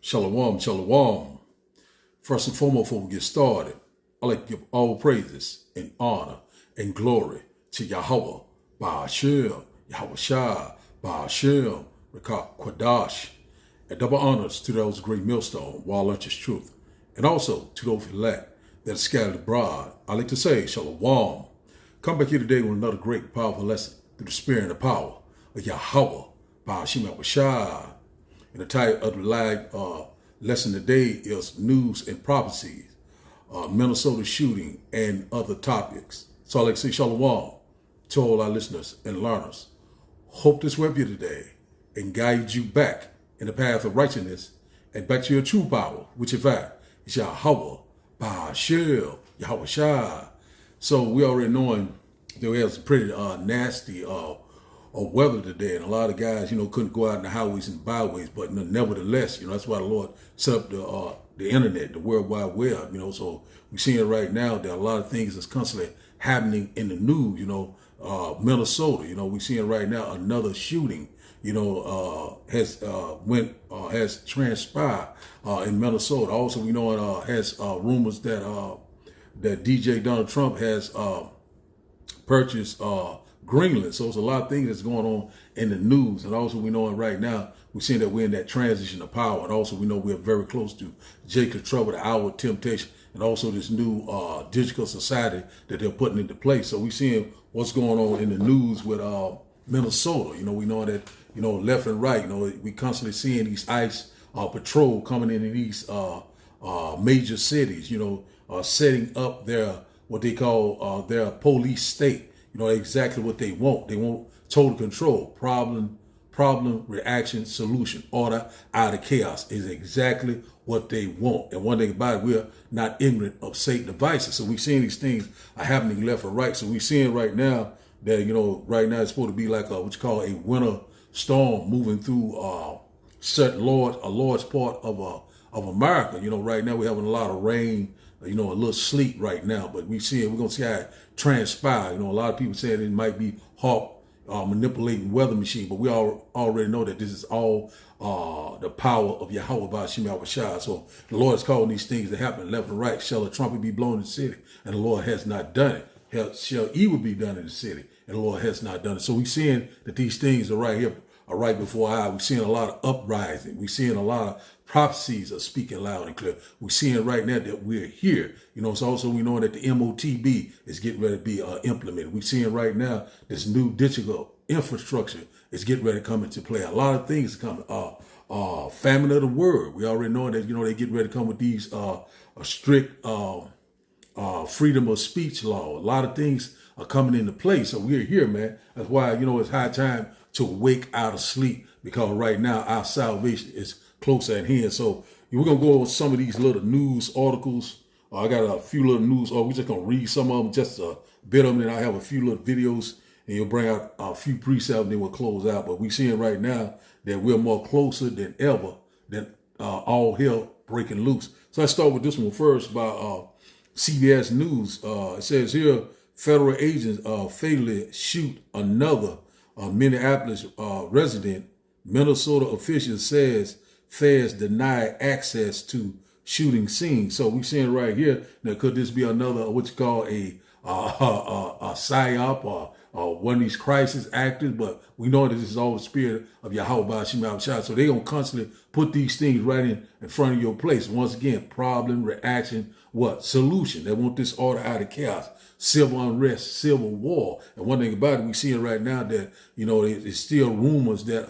Shalom, shalom. First and foremost, before we get started, I'd like to give all praises and honor and glory to Yahweh, Ba'ashem, Yahweh Shai, Ba'ashem, Rekah Quadash, and double honors to those great millstone, while lunch truth, and also to those elect that are scattered abroad. I'd like to say, shalom. Come back here today with another great, powerful lesson through the spirit and the power of Yahweh, Ba'ashem, Yahweh Shai. And the title of the live lesson today is News and Prophecies, Minnesota shooting, and other topics. So I'd like to say shalom to all our listeners and learners. Hope this will help you today and guide you back in the path of righteousness and back to your true power, which in fact is Yahweh, Ba'ashem, Yahweh Shai. So we already knowing that we have some pretty nasty weather today, and a lot of guys, couldn't go out in the highways and byways, but nevertheless, that's why the Lord set up the internet, the World Wide Web, so we're seeing right now that a lot of things is constantly happening in the news, Minnesota, we're seeing right now another shooting, has transpired in Minnesota. Also, we know has rumors that DJ Donald Trump has purchased Greenland. So it's a lot of things that's going on in the news. And also we know right now, we're seeing that we're in that transition of power. And also we know we're very close to Jacob Trouble, the hour of temptation, and also this new digital society that they're putting into place. So we're seeing what's going on in the news with Minnesota. We know that, left and right, we constantly seeing these ICE patrol coming into these major cities, setting up their, what they call their police state. Exactly what they want. They want total control, problem, reaction, solution, order out of chaos is exactly what they want. And one thing about it, we're not ignorant of Satan devices. So we're seeing these things are happening left and right. So we're seeing right now that, right now it's supposed to be like what you call a winter storm moving through a large part of America. Right now we're having a lot of rain, a little sleet right now, but we're going to see how it transpire. A lot of people saying it might be Hawk manipulating weather machine, but we all already know that this is all the power of Yahweh Ba'ashem Yahweh Shai. So the Lord is calling these things to happen left and right. Shall a trumpet be blown in the city? And the Lord has not done it. Shall evil be done in the city? And the Lord has not done it. So we're seeing that these things are right here, are right before our eyes. We're seeing a lot of uprising. We're seeing a lot of prophecies are speaking loud and clear. We're seeing right now that we're here. So also we know that the MOTB is getting ready to be implemented. We're seeing right now this new digital infrastructure is getting ready to come into play. A lot of things are coming. Famine of the word. We already know that, they get ready to come with these strict freedom of speech law. A lot of things are coming into place. So we're here, man. That's why, it's high time to wake out of sleep, because right now our salvation is close at hand. So we're going to go over some of these little news articles. I got a few little news, or we're just going to read some of them, just a bit of them, and I have a few little videos, and you'll bring out a few precepts, and then we'll close out. But we're seeing right now that we're more closer than ever, than all hell breaking loose. So let's start with this one first by CBS News. It says here, federal agents fatally shoot another Minneapolis resident. Minnesota officials says feds deny access to shooting scene. So we're seeing right here, now could this be another, what you call a psyop or one of these crisis actors? But we know that this is all the spirit of Yahweh Ba'ashem Yahweh Shai. So they're going to constantly put these things right in front of your place. Once again, problem, reaction, what? Solution. They want this order out of chaos. Civil unrest, civil war. And one thing about it, we see it right now that, there's still rumors that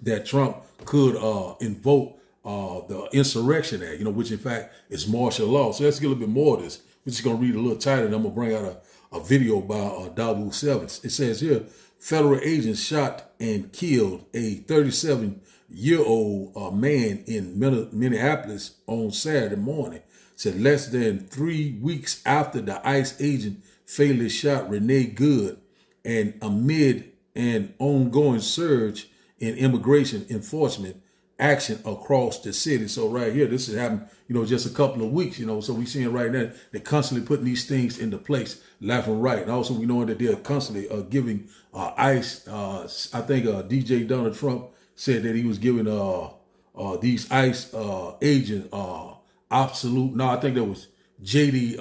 that Trump could invoke the Insurrection Act, which in fact is martial law. So let's get a little bit more of this. We're just going to read a little title, and I'm going to bring out a video by Dabu Sevens. It says here, federal agents shot and killed a 37-year-old man in Minneapolis on Saturday morning. Said less than 3 weeks after the ICE agent fatally shot Renee Good, and amid an ongoing surge in immigration enforcement action across the city. So right here, this has happened, just a couple of weeks, so we're seeing right now, they're constantly putting these things into place left and right. And also we know that they're constantly giving ICE, I think DJ Donald Trump said that he was giving these ICE agents absolute. No, I think that was JD,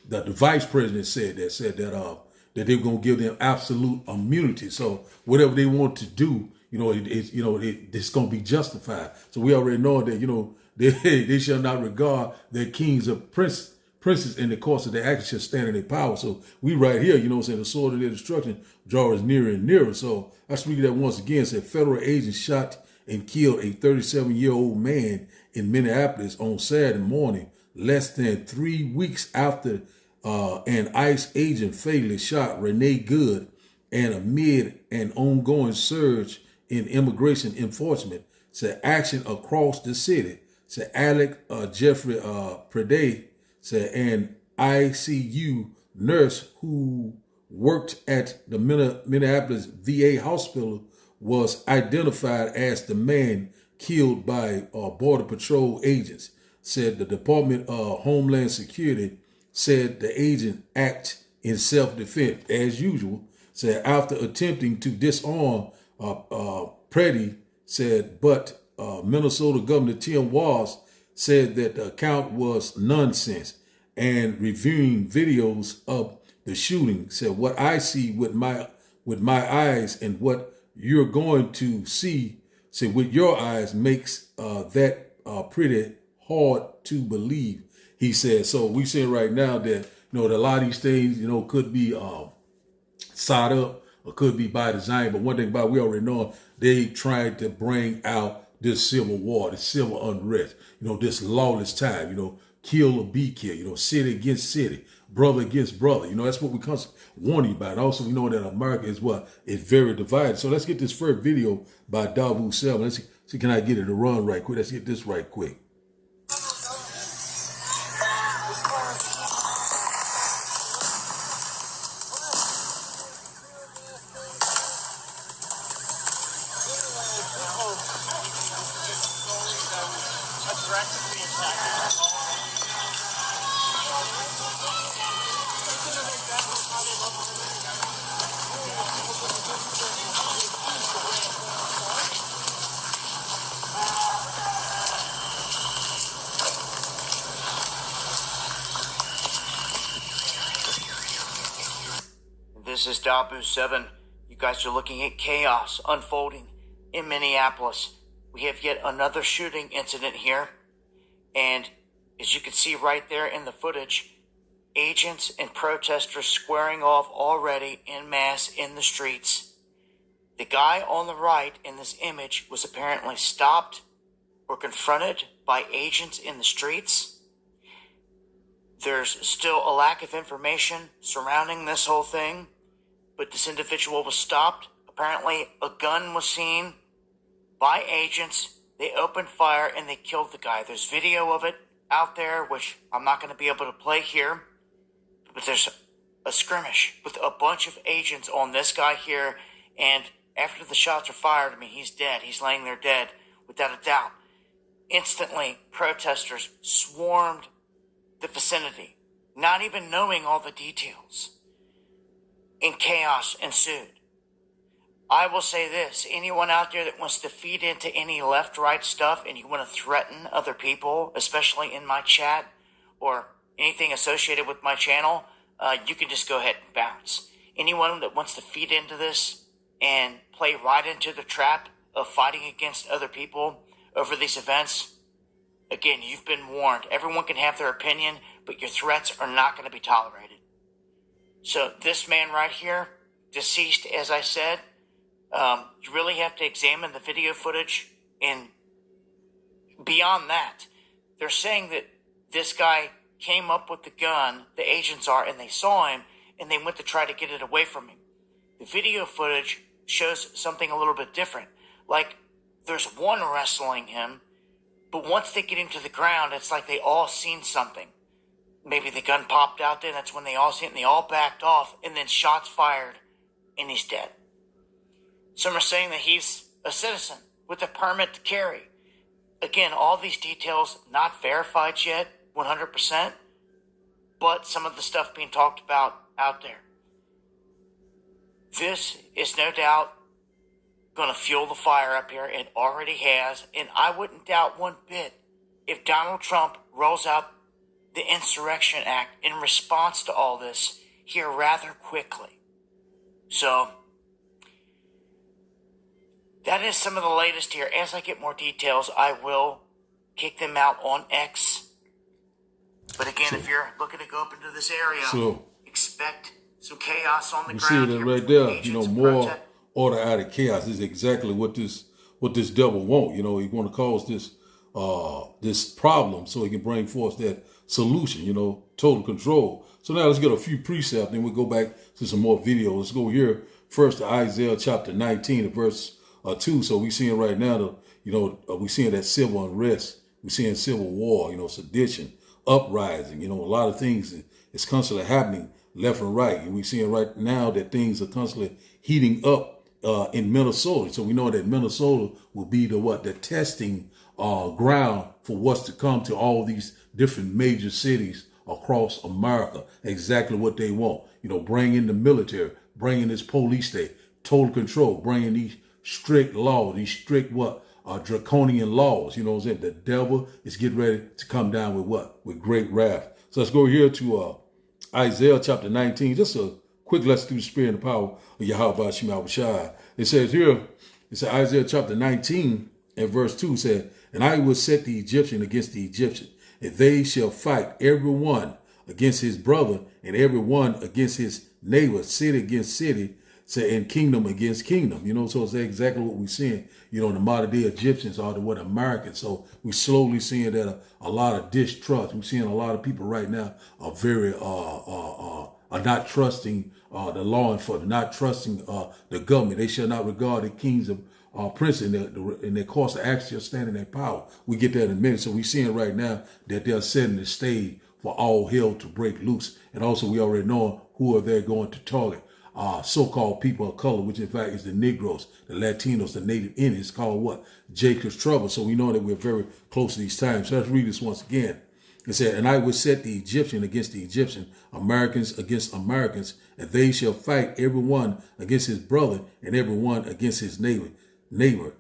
the vice president said that they were going to give them absolute immunity. So whatever they want to do, it's going to be justified. So we already know that they shall not regard their kings or princes in the course of their actions shall stand in their power. So we right here, the sword of their destruction draws nearer and nearer. So I speak that once again. Said federal agents shot and killed a 37-year-old man in Minneapolis on Saturday morning, less than 3 weeks after an ICE agent fatally shot Renee Good, and amid an ongoing surge in immigration enforcement. Said action across the city. Said Alec Jeffrey Prede, said an ICU nurse who worked at the Minneapolis VA hospital was identified as the man killed by Border Patrol agents. Said the Department of Homeland Security said the agent acted in self-defense as usual. Said after attempting to disarm Prede, said, but Minnesota Governor Tim Walz said that the account was nonsense, and reviewing videos of the shooting said, what I see with my eyes and what you're going to see, said, with your eyes makes that pretty hard to believe. He said, so we say right now that, that a lot of these things, could be sawed up or could be by design. But one thing about it, we already know they tried to bring out this civil war, this civil unrest, this lawless time, kill or be killed, city against city, brother against brother. That's what we constantly warning about. And also, we know that America is very divided. So let's get this first video by Davu 7. Let's see, can I get it to run right quick? Let's get this right quick. This is Dabu 7. You guys are looking at chaos unfolding in Minneapolis. We have yet another shooting incident here. And as you can see right there in the footage, agents and protesters squaring off already en masse in the streets. The guy on the right in this image was apparently stopped or confronted by agents in the streets. There's still a lack of information surrounding this whole thing, but this individual was stopped. Apparently, a gun was seen by agents. They opened fire and they killed the guy. There's video of it out there, which I'm not going to be able to play here, but there's a skirmish with a bunch of agents on this guy here, and after the shots are fired, he's dead. He's laying there dead, without a doubt. Instantly, protesters swarmed the vicinity, not even knowing all the details, and chaos ensued. I will say this, anyone out there that wants to feed into any left-right stuff and you want to threaten other people, especially in my chat or anything associated with my channel, you can just go ahead and bounce. Anyone that wants to feed into this and play right into the trap of fighting against other people over these events, again, you've been warned. Everyone can have their opinion, but your threats are not going to be tolerated. So this man right here, deceased, as I said, you really have to examine the video footage. And beyond that, they're saying that this guy came up with the gun, the agents are, and they saw him, and they went to try to get it away from him. The video footage shows something a little bit different. Like, there's one wrestling him, but once they get him to the ground, it's like they all seen something. Maybe the gun popped out there, that's when they all seen it, and they all backed off, and then shots fired, and he's dead. Some are saying that he's a citizen with a permit to carry. Again, all these details not verified yet, 100%, but some of the stuff being talked about out there. This is no doubt going to fuel the fire up here. It already has. And I wouldn't doubt one bit if Donald Trump rolls out the Insurrection Act in response to all this here rather quickly. So that is some of the latest here. As I get more details, I will kick them out on X. But again, if you're looking to go up into this area, expect some chaos on the ground. You see that right there? You know, more order out of chaos is exactly what this devil want. You know, he want to cause this problem so he can bring forth that solution. You know, total control. So now let's get a few precepts, and we'll go back to some more videos. Let's go here first to Isaiah chapter 19 and verse 2. So we seeing right now, we seeing that civil unrest. We seeing civil war, sedition, uprising, a lot of things is constantly happening left and right. And we seeing right now that things are constantly heating up in Minnesota. So we know that Minnesota will be the testing ground for what's to come to all these different major cities across America. Exactly what they want. Bring in the military, bring in this police state, total control, bring in these strict laws, these strict draconian laws. You know what I'm saying? The devil is getting ready to come down with what? With great wrath. So let's go here to Isaiah chapter 19. Just a quick lesson through the spirit and the power of Yahweh Shema Shai. It says here, it's Isaiah chapter 19 and verse 2 said, and I will set the Egyptian against the Egyptian, and they shall fight every one against his brother and every one against his neighbor, city against city, and kingdom against kingdom. So it's exactly what we're seeing. The modern day Egyptians are the Americans. So we're slowly seeing that a lot of distrust. We're seeing a lot of people right now are very are not trusting the law enforcement, not trusting the government. They shall not regard the kings of princes and their course of action shall stand in their power. We get that in a minute. So we're seeing right now that they're setting the stage for all hell to break loose. And also we already know who are they going to target. So-called people of color, which in fact is the Negroes, the Latinos, the Native Indians, called what? Jacob's trouble. So we know that we're very close to these times. So let's read this once again. It said, and I will set the Egyptian against the Egyptian, Americans against Americans, and they shall fight every one against his brother and every one against his neighbor,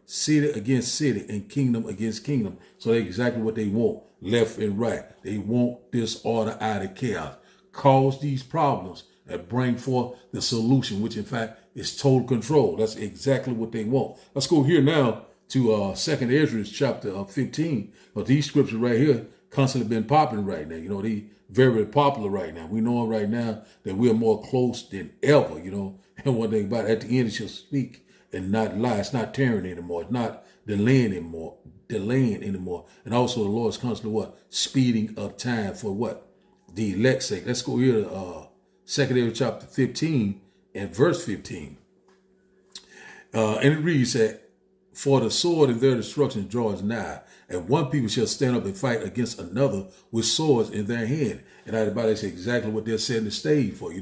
city against city and kingdom against kingdom. So that's exactly what they want, left and right. They want this order out of chaos, cause these problems, and bring forth the solution, which in fact is total control. That's exactly what they want. Let's go here now to 2nd Ezra chapter 15. But these scriptures right here constantly been popping right now. They very popular right now. We know right now that we are more close than ever, And one thing about it, at the end it shall speak and not lie. It's not tyranny anymore. It's not delaying anymore. And also the Lord is constantly speeding up time for what? The elect's sake. Let's go here to 2nd Ezra chapter 15 and verse 15. And it reads that, for the sword in their destruction draws nigh, and one people shall stand up and fight against another with swords in their hand. And everybody say exactly what they're setting the stage for,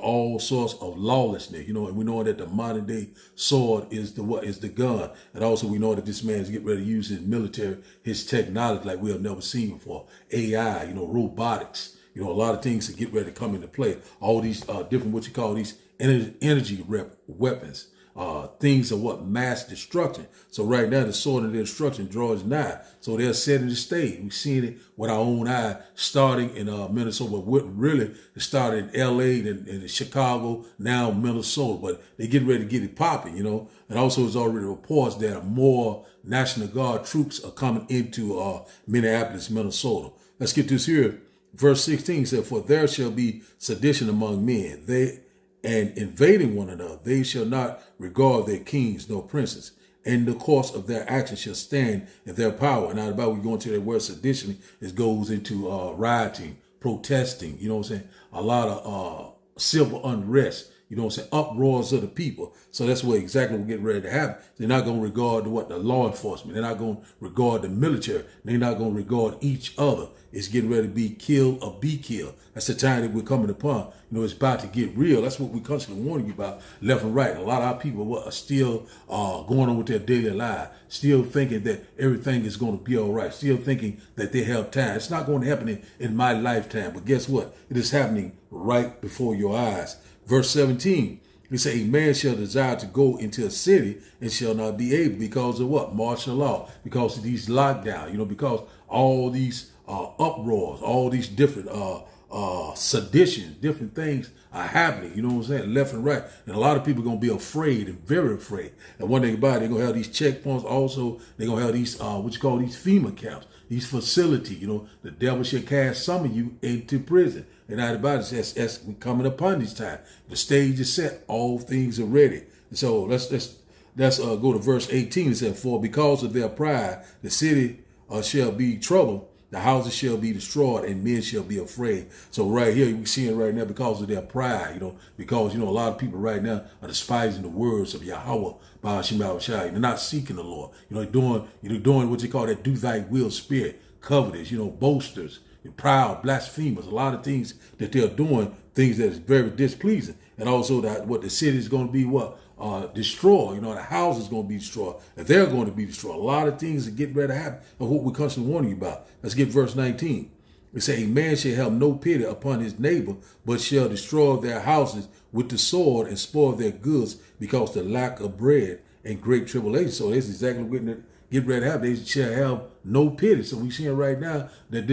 all sorts of lawlessness, and we know that the modern day sword is the gun. And also we know that this man is getting ready to use his military, his technology like we have never seen before. AI, robotics. A lot of things to get ready to come into play. All these different, these energy weapons, things of mass destruction. So right now, the sword of their destruction draws nigh. So they're setting the stage. We've seen it with our own eye, starting in Minnesota, but really it started in LA and Chicago, now Minnesota. But they get ready to get it popping, And also there's already reports that more National Guard troops are coming into Minneapolis, Minnesota. Let's get this here. Verse 16 said, for there shall be sedition among men, and invading one another. They shall not regard their kings nor princes, and the course of their action shall stand in their power. Now, the Bible, we go into that word sedition, it goes into rioting, protesting, a lot of civil unrest, uproars of the people. So that's what exactly we're getting ready to happen. They're not going to regard the law enforcement. They're not going to regard the military. They're not going to regard each other. It's getting ready to be killed or be killed. That's the time that we're coming upon. It's about to get real. That's what we constantly warning you about, left and right. A lot of our people are still going on with their daily life, still thinking that everything is going to be all right, still thinking that they have time. It's not going to happen in my lifetime. But guess what? It is happening right before your eyes. Verse 17, He said, a man shall desire to go into a city and shall not be able because of what? Martial law, because of these lockdowns, because all these uproars, all these different seditions, different things are happening, you know what I'm saying, left and right. And a lot of people are going to be afraid and very afraid. And one thing about it, they're going to have these checkpoints. Also, they're going to have these, these FEMA camps, these facilities. The devil shall cast some of you into prison. And out about it, that's coming upon this time. The stage is set. All things are ready. And so let's go to verse 18. It said, for because of their pride, the city shall be troubled. The houses shall be destroyed and men shall be afraid. So right here, we see it right now because of their pride, because, a lot of people right now are despising the words of Yahweh, they're not seeking the Lord. They're doing what you call that do thy will spirit, covetous, boasters, proud, blasphemers, a lot of things that they're doing, things that is very displeasing. And also that what the city is going to be destroyed. The house is going to be destroyed. If they're going to be destroyed, a lot of things are getting ready to happen. And what we're constantly warning you about. Let's get verse 19. It says, a man shall have no pity upon his neighbor, but shall destroy their houses with the sword and spoil their goods because the lack of bread and great tribulation. So that's exactly what get ready to happen. They shall have no pity. So we're seeing right now that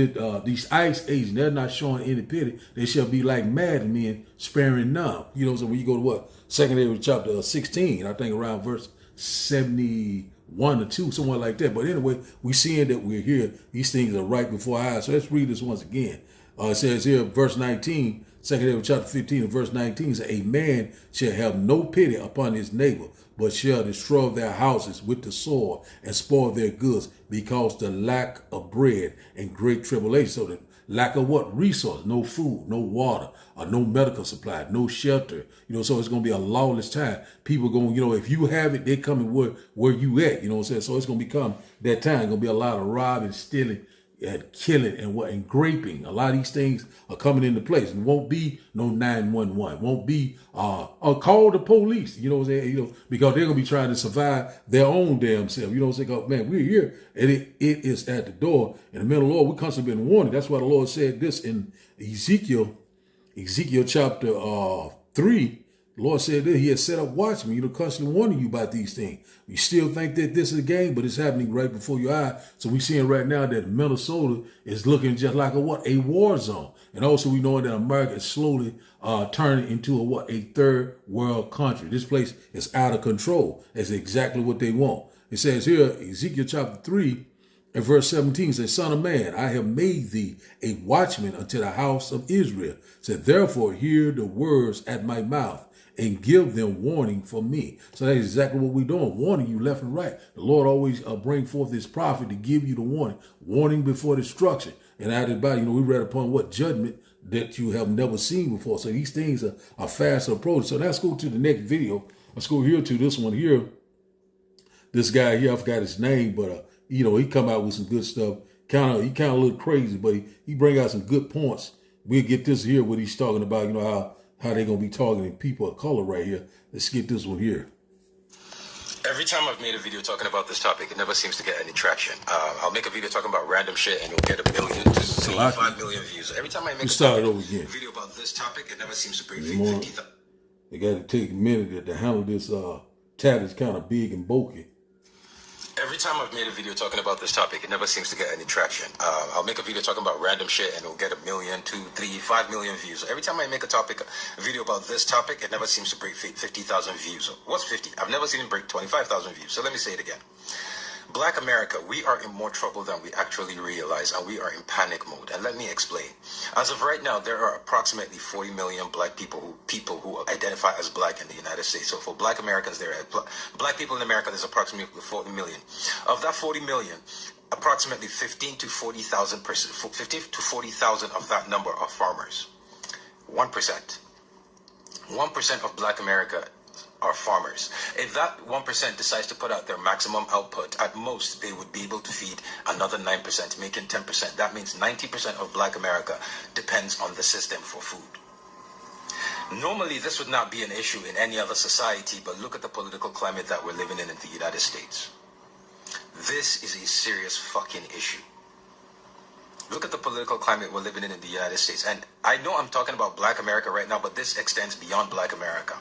these ICE agents, they're not showing any pity. They shall be like mad men, sparing none. So when you go to what? 2 Amos chapter 16, I think around verse 71 or 2, somewhere like that. But anyway, we're seeing that we're here. These things are right before our eyes. So let's read this once again. It says here, verse 19, 2 Amos chapter 15 and verse 19, says, a man shall have no pity upon his neighbor, but shall destroy their houses with the sword and spoil their goods because the lack of bread and great tribulation. So the lack of what? Resource, no food, no water, no medical supply, no shelter. So it's going to be a lawless time. People going, if you have it, they coming where you at, what I'm saying? So it's going to become that time. It's going to be a lot of robbing, stealing, and killing and graping. A lot of these things are coming into place. And won't be no 911. Won't be call the police. What I'm saying? Because they're gonna be trying to survive their own damn self. What I'm saying? Man, we're here and it is at the door. In the middle of the Lord, we constantly been warning. That's why the Lord said this in Ezekiel chapter 3. The Lord said that he has set up watchmen, constantly warning you about these things. You still think that this is a game, but it's happening right before your eyes. So we're seeing right now that Minnesota is looking just like a war zone. And also we know that America is slowly turning into a third world country. This place is out of control. That's exactly what they want. It says here, Ezekiel chapter 3 and verse 17 says, son of man, I have made thee a watchman unto the house of Israel. Said, therefore hear the words at my mouth and give them warning for me. So that's exactly what we're doing, warning you left and right. The Lord always bring forth this prophet to give you the warning before destruction. And out of it, we read upon what judgment that you have never seen before. So these things are fast approaching. So let's go to the next video. Let's go here to this one here. This guy here, I forgot his name, but he come out with some good stuff. He kind of look crazy, but he bring out some good points. We'll get this here, what he's talking about, how they're going to be targeting people of color right here. Let's get this one here. Every time I've made a video talking about this topic, it never seems to get any traction. I'll make a video talking about random shit and it'll get 1 million to 5 million views. Every time I make a video about this topic, it never seems to bring 50,000. They got to take a minute to handle this tab is kind of big and bulky. Every time I've made a video talking about this topic, it never seems to get any traction. I'll make a video talking about random shit and it'll get 1 million, 2, 3, 5 million views. Every time I make a video about this topic, it never seems to break 50,000 views. What's 50? I've never seen it break 25,000 views. So let me say it again. Black America, we are in more trouble than we actually realize, and we are in panic mode. And let me explain. As of right now, there are approximately 40 million black people who identify as black in the United States. So for black Americans, black people in America, there's approximately 40 million. Of that 40 million, approximately 15 to 40,000 of that number are farmers. 1%. 1% of black America are farmers. If that 1% decides to put out their maximum output, at most they would be able to feed another 9%, making 10%. That means 90% of black America depends on the system for food. Normally this would not be an issue in any other society, but look at the political climate that we're living in the United States. This is a serious fucking issue. Look at the political climate we're living in the United States. And I know I'm talking about black America right now, but this extends beyond black America.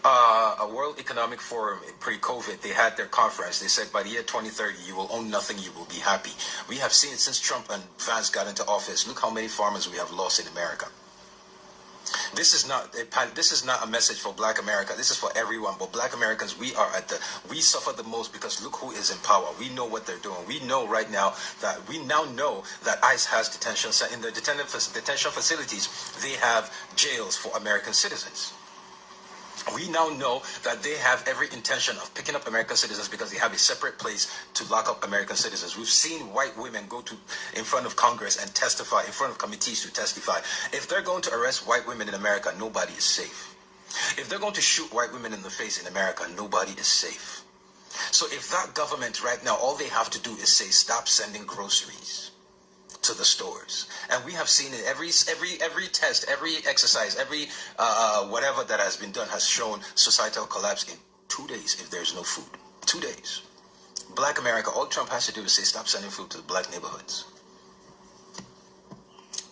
A World Economic Forum pre-COVID, they had their conference. They said by the year 2030, you will own nothing, you will be happy. We have seen since Trump and Vance got into office, look how many farmers we have lost in America. This is not a message for Black America. This is for everyone. But Black Americans, we suffer the most because look who is in power. We know what they're doing. We know right now that ICE has detention in the detention facilities. They have jails for American citizens. We now know that they have every intention of picking up American citizens because they have a separate place to lock up American citizens. We've seen white women go in front of Congress and testify, in front of committees to testify. If they're going to arrest white women in America, nobody is safe. If they're going to shoot white women in the face in America, nobody is safe. So if that government right now, all they have to do is say, stop sending groceries to the stores. And we have seen it, every test, every exercise, every whatever that has been done has shown societal collapse in 2 days if there's no food. 2 days. Black America, all Trump has to do is say stop sending food to the black neighborhoods.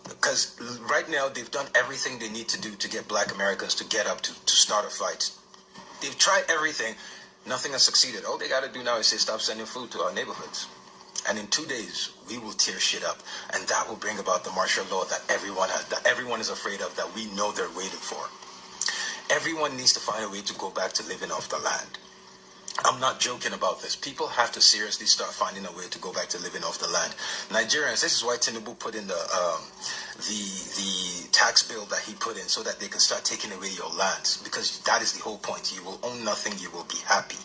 Because right now they've done everything they need to do to get Black Americans to get up to start a fight. They've tried everything. Nothing has succeeded. All they got to do now is say stop sending food to our neighborhoods. And in 2 days, we will tear shit up. And that will bring about the martial law that everyone is afraid of, that we know they're waiting for. Everyone needs to find a way to go back to living off the land. I'm not joking about this. People have to seriously start finding a way to go back to living off the land. Nigerians, this is why Tinubu put in the tax bill that he put in so that they can start taking away your lands. Because that is the whole point. You will own nothing. You will be happy.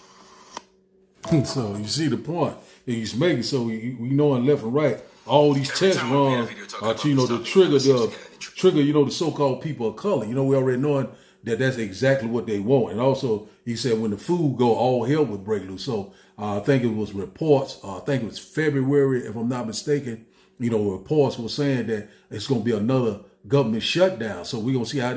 So you see the point that he's making. So we know in left and right, all these test runs are to trigger the so-called people of color. We already knowing that that's exactly what they want. And also he said when the food go, all hell would break loose. So I think it was reports. I think it was February, if I'm not mistaken. Reports were saying that it's going to be another government shutdown. So we're going to see how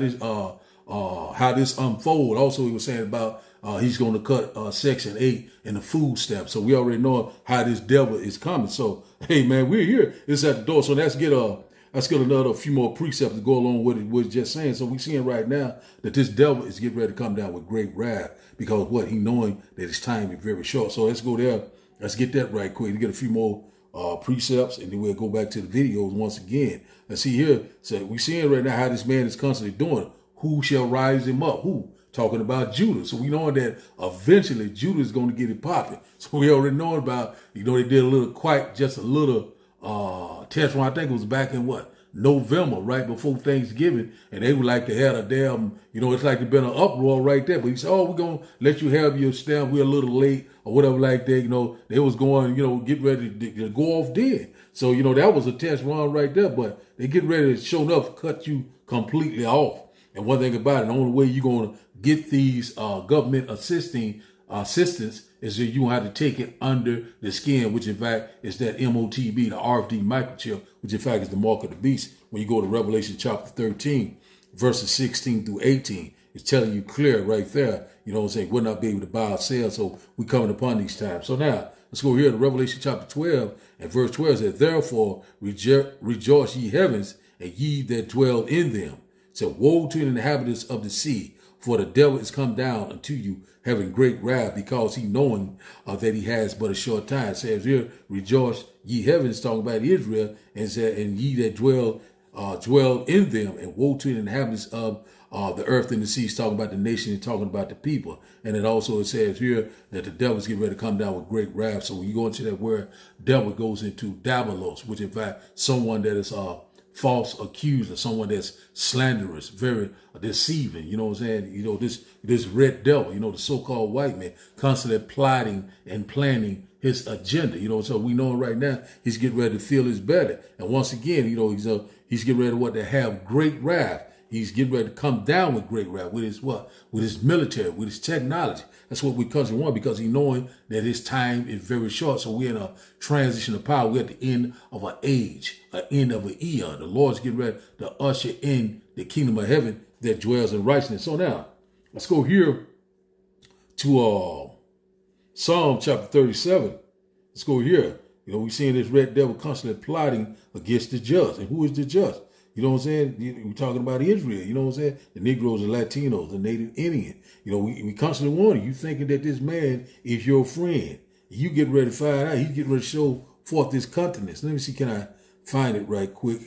this unfold. Also, he was saying about he's going to cut Section 8 in the food stamp. So we already know how this devil is coming. So, hey, man, we're here. It's at the door. So let's get a few more precepts to go along with it. We're just saying. So we're seeing right now that this devil is getting ready to come down with great wrath because he knowing that his time is very short. So let's go there. Let's get that right quick. To get a few more precepts, and then we'll go back to the videos once again. Let's see here. So we're seeing right now how this man is constantly doing it. Who shall rise him up? Who? Talking about Judah. So we know that eventually Judah is going to get it popping. So we already know about, they did just a little test run. I think it was back in November, right before Thanksgiving. And they would like to have a damn, it's like there's been an uproar right there. But he said, we're going to let you have your stamp. We're a little late or whatever like that. They was going, get ready to go off dead. So, that was a test run right there. But they get ready to show enough cut you completely off. And one thing about it, the only way you're going to get these government assistance is that you have to take it under the skin, which in fact is that MOTB, the RFD microchip, which in fact is the mark of the beast. When you go to Revelation chapter 13, verses 16 through 18, it's telling you clear right there, we'll not be able to buy or sell. So we're coming upon these times. So now let's go here to Revelation chapter 12 and verse 12 says, therefore rejoice ye heavens and ye that dwell in them. So woe to the inhabitants of the sea, for the devil is come down unto you, having great wrath, because he knowing that he has but a short time. It says here, rejoice ye heavens, talking about Israel, and said, and ye that dwell in them, and woe to the inhabitants of the earth and the seas, talking about the nation and talking about the people. And it also says here that the devil's getting ready to come down with great wrath. So when you go into that word, devil goes into diabolos, which in fact someone that is false accuser, someone that's slanderous, very deceiving, this red devil, the so-called white man, constantly plotting and planning his agenda, so we know right now he's getting ready to feel his belly. And once again, he's getting ready to have great wrath. He's getting ready to come down with great wrath with his military, with his technology. That's what we constantly want, because he's knowing that his time is very short. So we're in a transition of power. We're at the end of an age, an end of an eon. The Lord's getting ready to usher in the kingdom of heaven that dwells in righteousness. So now, let's go here to Psalm chapter 37. Let's go here. We're seeing this red devil constantly plotting against the just. And who is the just? You know what I'm saying? We're talking about Israel. You know what I'm saying? The Negroes, the Latinos, the Native Indian. You know, we constantly warn you thinking that this man is your friend. You get ready to find out. He's getting ready to show forth this continence. Let me see. Can I find it right quick?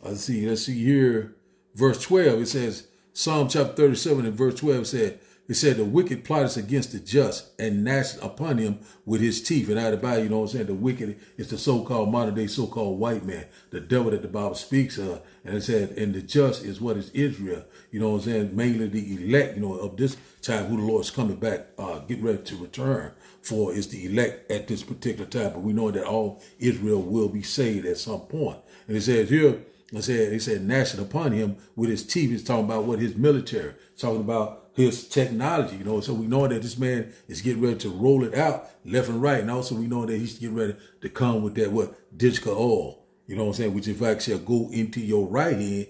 Let's see here. Verse 12, it says, Psalm chapter 37 and verse 12 said, the wicked plotteth against the just and gnashed upon him with his teeth. And out of the Bible, you know what I'm saying? The wicked is the so-called modern day so-called white man, the devil that the Bible speaks of. And it said, and the just is what is Israel, you know what I'm saying? Mainly the elect, you know, of this time who the Lord is coming back, getting ready to return for is the elect at this particular time. But we know that all Israel will be saved at some point. And it says here, he said, gnashing upon him with his teeth. He's talking about what his military, talking about his technology, you know. So we know that this man is getting ready to roll it out left and right. And also we know that he's getting ready to come with that, digital oil, you know what I'm saying? Which in fact shall go into your right hand.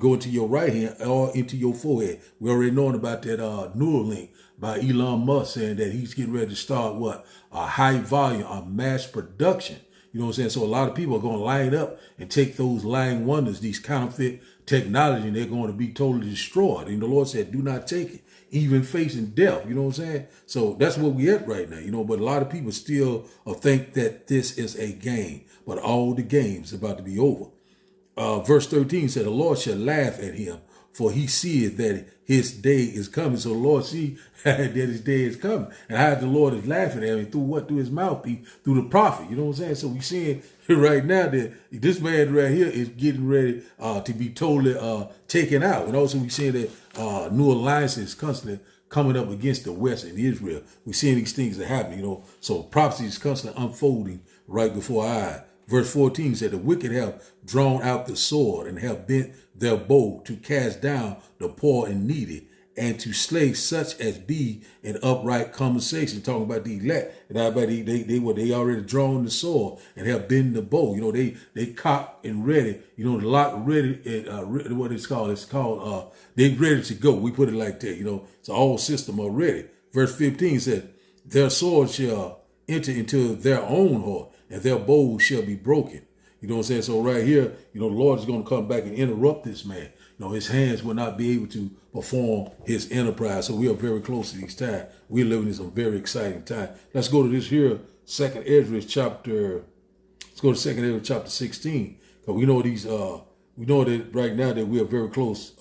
Go into your right hand or into your forehead. We already known about that Neuralink by Elon Musk saying that he's getting ready to start a high volume, a mass production. You know what I'm saying? So a lot of people are going to line up and take those lying wonders, these counterfeit technology, and they're going to be totally destroyed. And the Lord said, do not take it, even facing death. You know what I'm saying? So that's where we at right now, you know, but a lot of people still think that this is a game, but all the game's about to be over. Verse 13 said, the Lord shall laugh at him, for he seeth that his day is coming. So the Lord see that his day is coming. And how the Lord is laughing at him through what? Through his mouthpiece, through the prophet. You know what I'm saying? So we seeing right now that this man right here is getting ready to be totally taken out. And also we seeing that new alliances constantly coming up against the West and Israel. We seeing these things that happen, you know. So prophecy is constantly unfolding right before our eyes. Verse 14 said, the wicked have drawn out the sword and have bent their bow to cast down the poor and needy and to slay such as be in upright conversation. Talking about the elect, and everybody, they already drawn the sword and have bent the bow. You know, they cocked and ready. You know, the lock ready. What it's called? It's called. They ready to go. We put it like that. You know, it's all system are ready. Verse 15 said, their sword shall enter into their own heart, and their bows shall be broken. You know what I'm saying? So right here, you know, the Lord is going to come back and interrupt this man. You know, his hands will not be able to perform his enterprise. So we are very close to these times. We're living in some very exciting time. Let's go to this here, Let's go to 2 Ezra chapter 16. Because we know we know that right now that we are very close,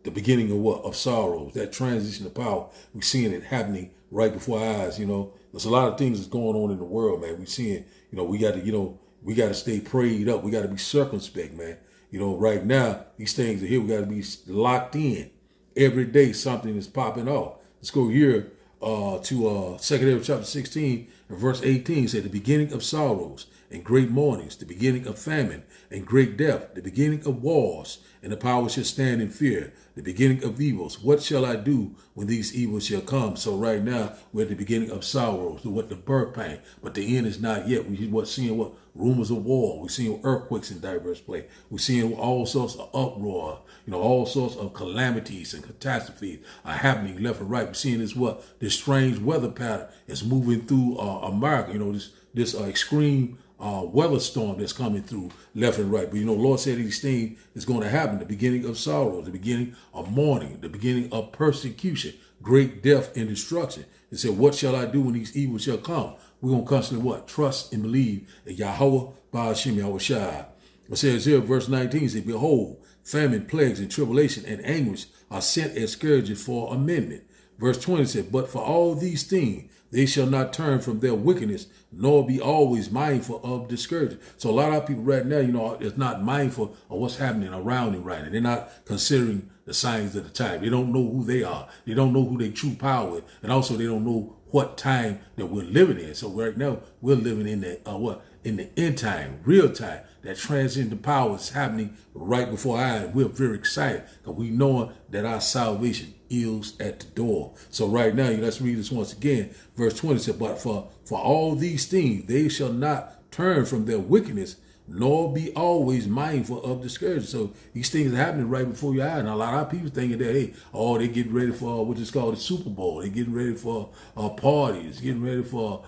the beginning of sorrows, that transition of power. We're seeing it happening right before our eyes, you know. There's a lot of things that's going on in the world, man. We're seeing, you know, we got to stay prayed up. We got to be circumspect, man. You know, right now, these things are here. We got to be locked in. Every day, something is popping off. Let's go here to 2 Ezra chapter 16 and verse 18. Said, the beginning of sorrows and great mournings, the beginning of famine and great death, the beginning of wars, and the power shall stand in fear, the beginning of evils. What shall I do when these evils shall come? So right now, we're at the beginning of sorrows, the birth pain, but the end is not yet. We're seeing rumors of war. We're seeing earthquakes in diverse places. We're seeing all sorts of uproar, you know, all sorts of calamities and catastrophes are happening left and right. We're seeing this strange weather pattern is moving through America, you know, this extreme weather storm that's coming through left and right. But, you know, Lord said these things is going to happen. The beginning of sorrow, the beginning of mourning, the beginning of persecution, great death and destruction. He said, what shall I do when these evils shall come? We're going to constantly trust and believe in Yahweh Ba'ashem Yahushua. It says here, verse 19, it says, behold, famine, plagues, and tribulation and anguish are sent as scourges for amendment. Verse 20 said, but for all these things, they shall not turn from their wickedness, nor be always mindful of discouragement. So a lot of people right now, you know, is not mindful of what's happening around them right now. They're not considering the signs of the time. They don't know who they are. They don't know who their true power is. And also they don't know what time that we're living in. So right now we're living in the end time, real time. That transition to power is happening right before our eyes. We're very excited because we know that our salvation is at the door. So right now, let's read this once again. Verse 20 said, but for all these things, they shall not turn from their wickedness, nor be always mindful of discouragement. So these things are happening right before your eyes. And a lot of people thinking that, hey, oh, they getting ready for what is called the Super Bowl. They getting ready for parties, getting ready for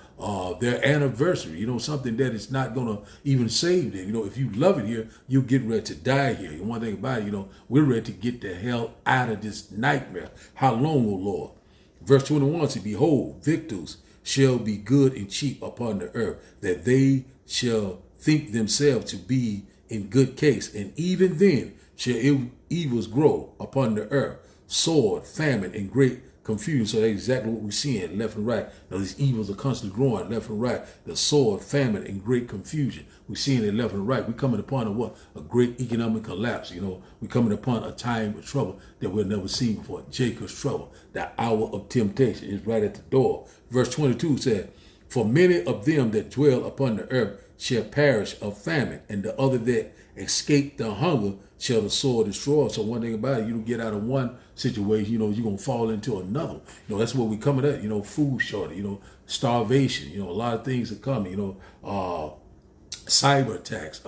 their anniversary. You know, something that is not going to even save them. You know, if you love it here, you're getting ready to die here. And one thing about it, you know, we're ready to get the hell out of this nightmare. How long, O Lord? Verse 21 says, behold, victors shall be good and cheap upon the earth, that they shall think themselves to be in good case. And even then shall evils grow upon the earth, sword, famine, and great confusion. So that's exactly what we're seeing left and right. Now these evils are constantly growing left and right. The sword, famine, and great confusion. We're seeing it left and right. We're coming upon a great economic collapse. You know, we're coming upon a time of trouble that we've never seen before. Jacob's trouble. The hour of temptation is right at the door. Verse 22 said, for many of them that dwell upon the earth shall perish of famine, and the other that escape the hunger shall the sword destroy. So one thing about it, you don't get out of one situation, you know, you're going to fall into another. You know, that's what we're coming at, you know, food shortage, you know, starvation, you know, a lot of things are coming, you know, cyber attacks,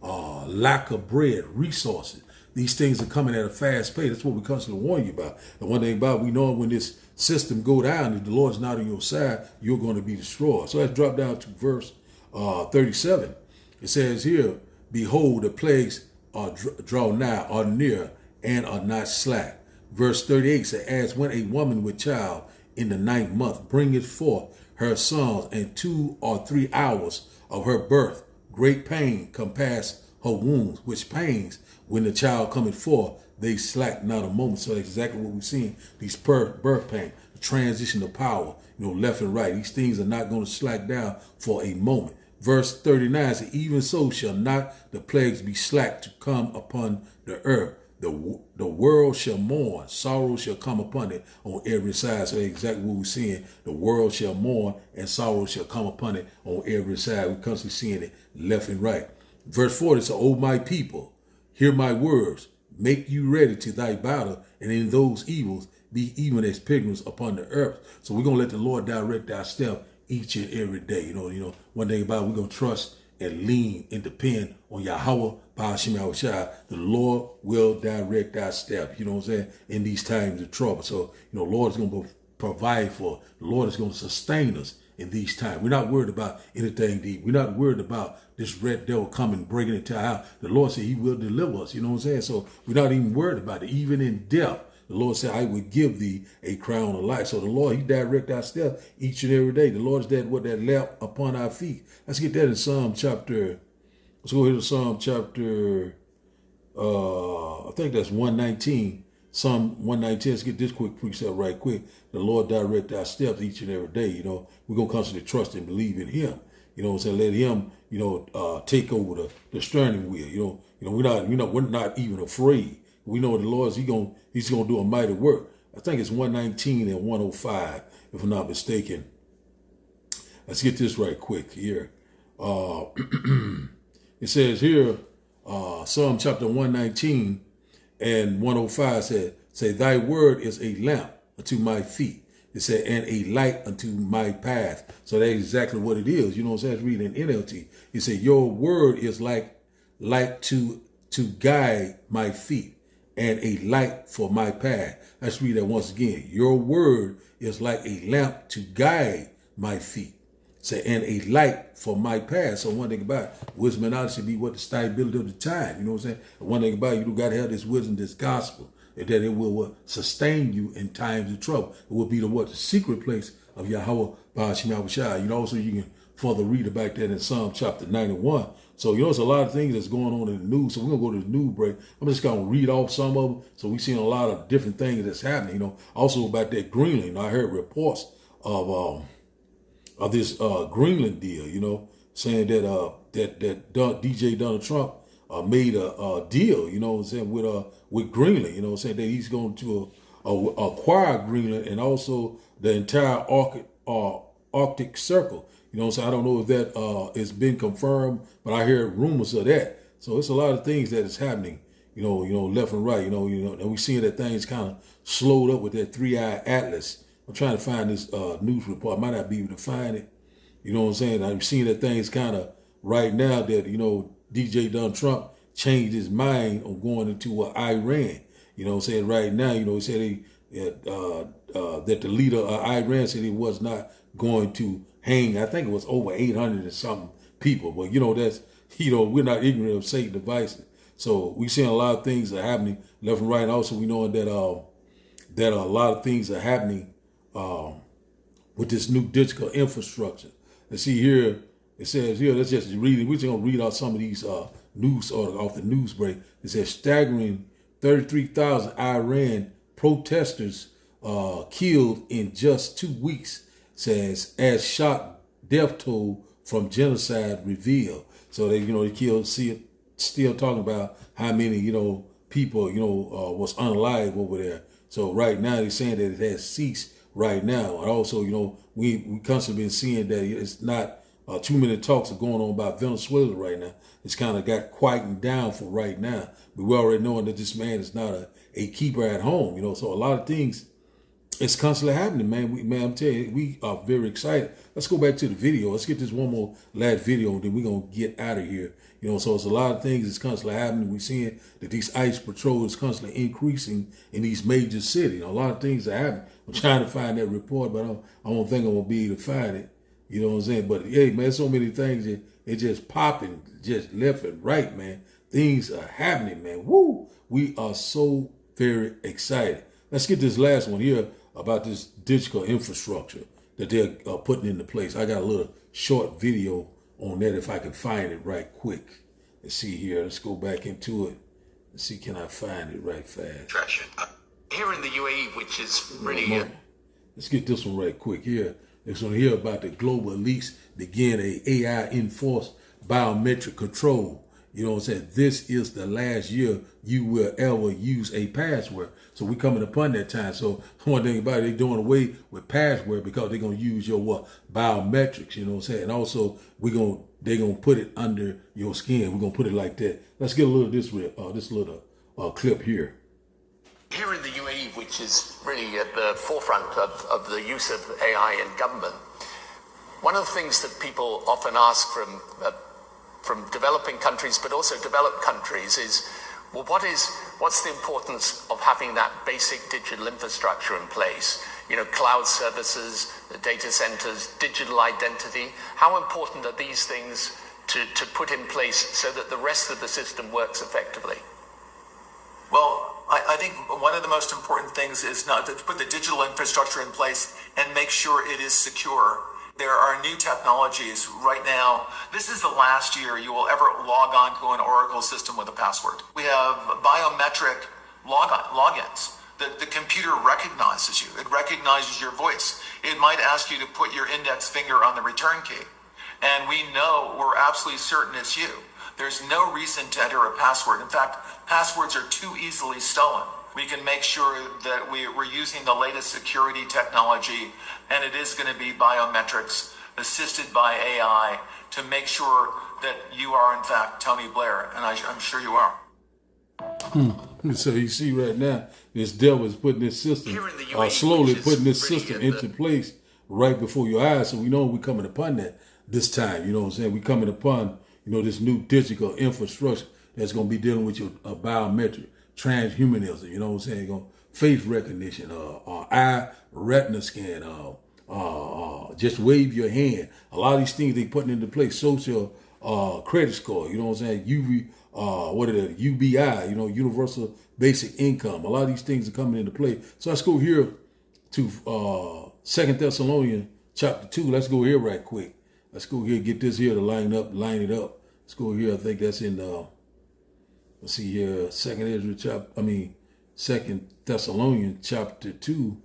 lack of bread, resources. These things are coming at a fast pace. That's what we constantly warn you about. And one thing about it, we know when this system go down, if the Lord's not on your side, you're going to be destroyed. So let's drop down to verse 37. It says here, behold, the plagues are draw nigh, are near, and are not slack. Verse 38 says, as when a woman with child in the 9th month bringeth forth her sons, and 2 or 3 hours of her birth, great pain compass her wounds, which pains when the child cometh forth, they slack not a moment. So that's exactly what we're seeing. These birth pain, the transition of power, you know, left and right. These things are not going to slack down for a moment. Verse 39 says, even so shall not the plagues be slack to come upon the earth. The world shall mourn, sorrow shall come upon it on every side. So that's exactly what we're seeing. The world shall mourn and sorrow shall come upon it on every side. We're constantly seeing it left and right. Verse 40 says, O my people, hear my words, make you ready to thy battle, and in those evils be even as pilgrims upon the earth. So we're going to let the Lord direct our step each and every day. You know, one thing about it, we're going to trust and lean and depend on Yahweh, Ba'ashim Yahushua. The Lord will direct our step, you know what I'm saying, in these times of trouble. So, you know, Lord is going to provide for, the Lord is going to sustain us in these times. We're not worried about anything deep. We're not worried about this red devil coming, breaking into our house. The Lord said he will deliver us, you know what I'm saying? So we're not even worried about it. Even in death, the Lord said, I will give thee a crown of life. So the Lord, he direct our steps each and every day. The Lord is that lamp upon our feet. Let's get that in Psalm chapter, let's go here to Psalm chapter, I think that's 119. Psalm 119, let's get this quick precept right quick. The Lord direct our steps each and every day. You know, we're going to constantly trust and believe in him. You know what I'm saying? Let him, you know, take over the steering wheel. You know, we're not even afraid. We know the Lord, he's gonna do a mighty work. I think it's 119 and 105, if I'm not mistaken. Let's get this right quick here. It says here, Psalm chapter 119 and 105 say, thy word is a lamp unto my feet. It said, and a light unto my path. So that's exactly what it is. You know what I'm saying? It's reading NLT. It said, your word is like to guide my feet, and a light for my path. Let's read that once again. Your word is like a lamp to guide my feet. Say, and a light for my path. So one thing about it, wisdom and knowledge should be what the stability of the time. You know what I'm saying? And one thing about it, you got to have this wisdom, this gospel, and that it will sustain you in times of trouble. It will be the secret place of Yahweh Ba'ashim Yahushua. You know, also you can further read about that in Psalm chapter 91. So, you know, there's a lot of things that's going on in the news. So we're going to go to the news break. I'm just going to read off some of them. So we've seen a lot of different things that's happening, you know. Also about that Greenland. You know, I heard reports of this Greenland deal, you know, saying that DJ Donald Trump made a deal, you know what I'm saying, with Greenland, you know what I'm saying, that he's going to acquire Greenland and also the entire Arctic Circle. You know what I'm saying? I don't know if that has been confirmed, but I hear rumors of that. So it's a lot of things that is happening, you know, left and right, you know, and we're seeing that things kind of slowed up with that 3-eye atlas. I'm trying to find this news report. I might not be able to find it. You know what I'm saying? I'm seeing that things kind of right now that, you know, DJ Donald Trump changed his mind on going into Iran. You know what I'm saying? Right now, you know, he said that the leader of Iran said he was not going to hang. I think it was over 800 and something people. But, you know, that's, you know, we're not ignorant of Satan devices. So we seeing a lot of things are happening left and right. And also we know that that a lot of things are happening with this new digital infrastructure. And see here, it says here, let's just read it. We're just going to read out some of these news articles off the news break. It says staggering 33,000 Iran protesters killed in just 2 weeks, says as shock death toll from genocide revealed. So they, you know, they killed, still talking about how many, you know, people, you know, was unalive over there. So right now they're saying that it has ceased right now. And also, you know, we constantly been seeing that it's not too many talks are going on about Venezuela right now. It's kind of got quieting down for right now. But we already knowing that this man is not a keeper at home, you know. So a lot of things, it's constantly happening, man. Man, I'm telling you, we are very excited. Let's go back to the video. Let's get this one more last video, and then we're going to get out of here. You know, so it's a lot of things that's constantly happening. We're seeing that these ICE patrols is constantly increasing in these major cities. A lot of things are happening. I'm trying to find that report, but I don't think I'm going to be able to find it. You know what I'm saying? But, hey, man, so many things that it's just popping, just left and right, man. Things are happening, man. Woo! We are so very excited. Let's get this last one here about this digital infrastructure that they're putting into place. I got a little short video on that if I can find it right quick. Let's see here. Let's go back into it and see, can I find it right fast? Here in the UAE, which is really... Let's get this one right quick here. Let's want to hear about the global elites begin a AI-enforced biometric control. You know what I'm saying? This is the last year you will ever use a password. So we coming upon that time. So one thing about it, they're doing away with password because they're going to use your biometrics, you know what I'm saying? And also they're going to put it under your skin. We're going to put it like that. Let's get a little of this little clip here. Here in the UAE, which is really at the forefront of the use of AI in government, one of the things that people often ask from developing countries, but also developed countries, is, well, what's the importance of having that basic digital infrastructure in place? You know, cloud services, the data centers, digital identity. How important are these things to put in place so that the rest of the system works effectively? Well, I think one of the most important things is not to put the digital infrastructure in place and make sure it is secure. There are new technologies right now. This is the last year you will ever log on to an Oracle system with a password. We have biometric logins. The computer recognizes you. It recognizes your voice. It might ask you to put your index finger on the return key. And we know, we're absolutely certain it's you. There's no reason to enter a password. In fact, passwords are too easily stolen. We can make sure that we're using the latest security technology, and it is going to be biometrics assisted by AI to make sure that you are, in fact, Tony Blair, and I'm sure you are. So you see right now, this devil is putting this system, slowly putting this system into place right before your eyes. So we know we're coming upon that this time. You know what I'm saying? We're coming upon, you know, this new digital infrastructure that's going to be dealing with your biometric, transhumanism, you know what I'm saying? Face recognition, eye retina scan, just wave your hand. A lot of these things they putting into place. Social credit score, you know what I'm saying? UBI, you know, universal basic income. A lot of these things are coming into play. So let's go here to 2 Thessalonians chapter 2. Let's go here right quick. Let's go here, get this here to line it up. Let's go here. I think that's in let's see here, 2 Thessalonians chapter 2.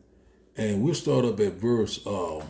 And we'll start up at verse 7.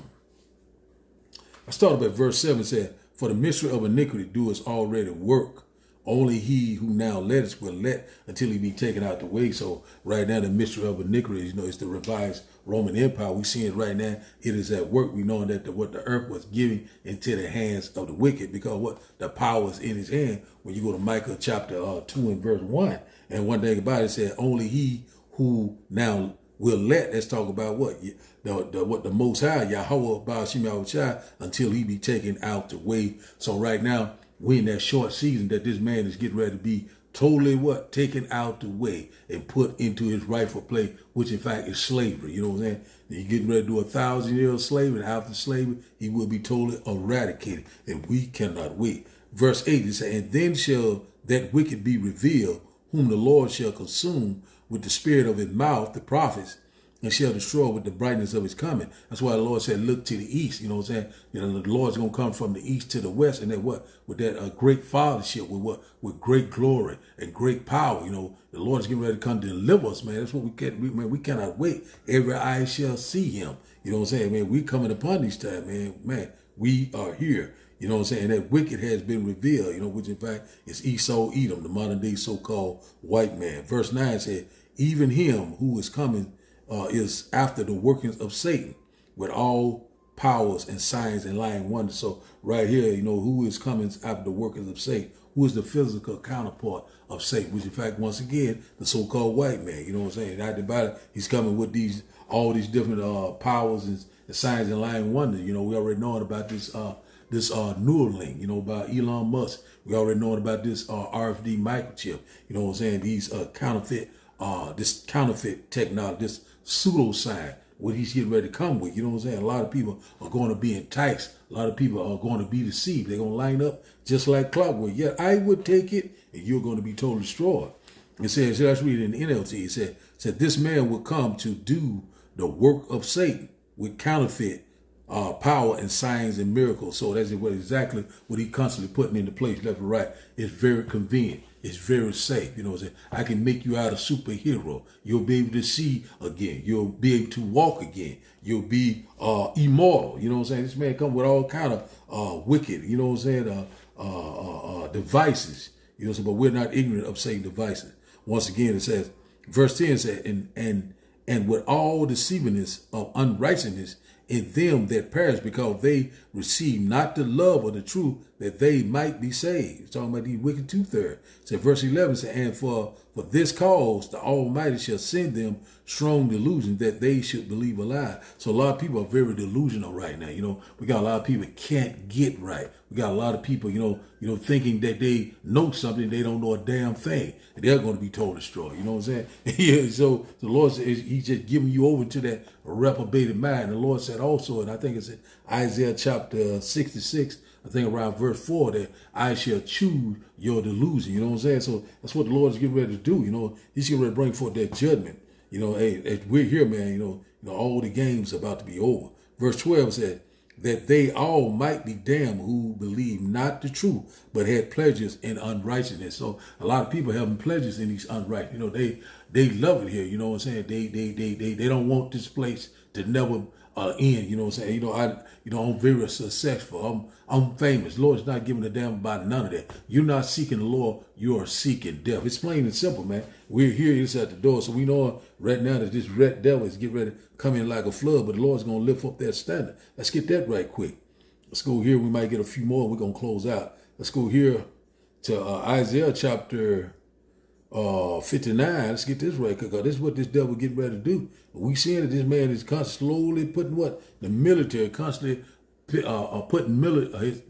Said, for the mystery of iniquity doeth already work. Only he who now letteth will let until he be taken out the way. So right now, the mystery of iniquity, you know, it's the revised Roman Empire. We see it right now. It is at work. We know that what the earth was giving into the hands of the wicked, because what the power is in his hand. When you go to Micah chapter 2 and verse 1, and one thing about it said, only he who now will let. Let's talk about what the Most High Yahweh Baal Shem Yahushua until he be taken out the way. So right now, we in that short season that this man is getting ready to be totally what? Taken out the way and put into his rightful place, which in fact is slavery. You know what I'm saying? He's getting ready to do 1,000 years of slavery, and after slavery, he will be totally eradicated, and we cannot wait. Verse 8, it says, and then shall that wicked be revealed, whom the Lord shall consume with the spirit of his mouth, the prophets, and shall destroy with the brightness of his coming. That's why the Lord said, look to the east. You know what I'm saying? You know, the Lord's going to come from the east to the west, and then what? With that great fathership, with what? With great glory and great power. You know, the Lord is getting ready to come to deliver us, man. That's what we can. Man, we cannot wait. Every eye shall see him. You know what I'm saying, man? We coming upon these times, man. Man, we are here. You know what I'm saying? That wicked has been revealed, you know, which in fact is Esau, Edom, the modern day so-called white man. Verse 9 said, even him who is coming is after the workings of Satan with all powers and signs and lying wonders. So right here, you know, who is coming after the workings of Satan? Who is the physical counterpart of Satan? Which in fact, once again, the so-called white man. You know what I'm saying? Not about it, he's coming with all these different powers and signs and lying wonders. You know, we already know about this Neuralink, you know, about Elon Musk. We already know about this RFD microchip. You know what I'm saying? These this counterfeit technology, this pseudoscience, what he's getting ready to come with. You know what I'm saying? A lot of people are going to be enticed. A lot of people are going to be deceived. They're going to line up just like clockwork. Yet I would take it, and you're going to be totally destroyed. It says, let's read it in NLT. It said this man will come to do the work of Satan with counterfeit power and signs and miracles. So that's exactly what he constantly putting into place, left and right. It's very convenient. It's very safe. You know what I'm saying? I can make you out a superhero. You'll be able to see again. You'll be able to walk again. You'll be immortal. You know what I'm saying? This man come with all kind of wicked, you know what I'm saying, devices. You know, but we're not ignorant of Satan's devices. Once again, it says, verse 10 said, and with all deceivingness of unrighteousness in them that perish, because they receive not the love of the truth, that they might be saved. It's talking about these wicked 2/3. So verse 11 says, and for this cause the Almighty shall send them strong delusion that they should believe a lie. So a lot of people are very delusional right now. You know, we got a lot of people can't get right. We got a lot of people, you know, thinking that they know something, they don't know a damn thing, and they're going to be totally destroyed. You know what I'm saying? Yeah. So the Lord says he's just giving you over to that reprobated mind. The Lord said also, and I think it's in Isaiah chapter 66, I think around verse 4, that I shall choose your delusion. You know what I'm saying? So that's what the Lord is getting ready to do. You know, he's getting ready to bring forth that judgment. You know, hey, as we're here, man, you know, all the games about to be over. Verse 12 said, that they all might be damned who believe not the truth, but had pleasures in unrighteousness. So a lot of people having pleasures in these unrighteous. You know, they love it here. You know what I'm saying? They don't want this place to never end. You know what I'm saying? I'm very successful. I'm famous. The Lord's not giving a damn about none of that. You're not seeking the Lord. You are seeking death. It's plain and simple, man. We're here. It's at the door. So we know right now that this red devil is getting ready to come in like a flood, but the Lord's going to lift up that standard. Let's get that right quick. Let's go here. We might get a few more. We're going to close out. Let's go here to Isaiah chapter 59. Let's get this right, because this is what this devil getting ready to do. We seeing that this man is constantly slowly putting the military, constantly putting military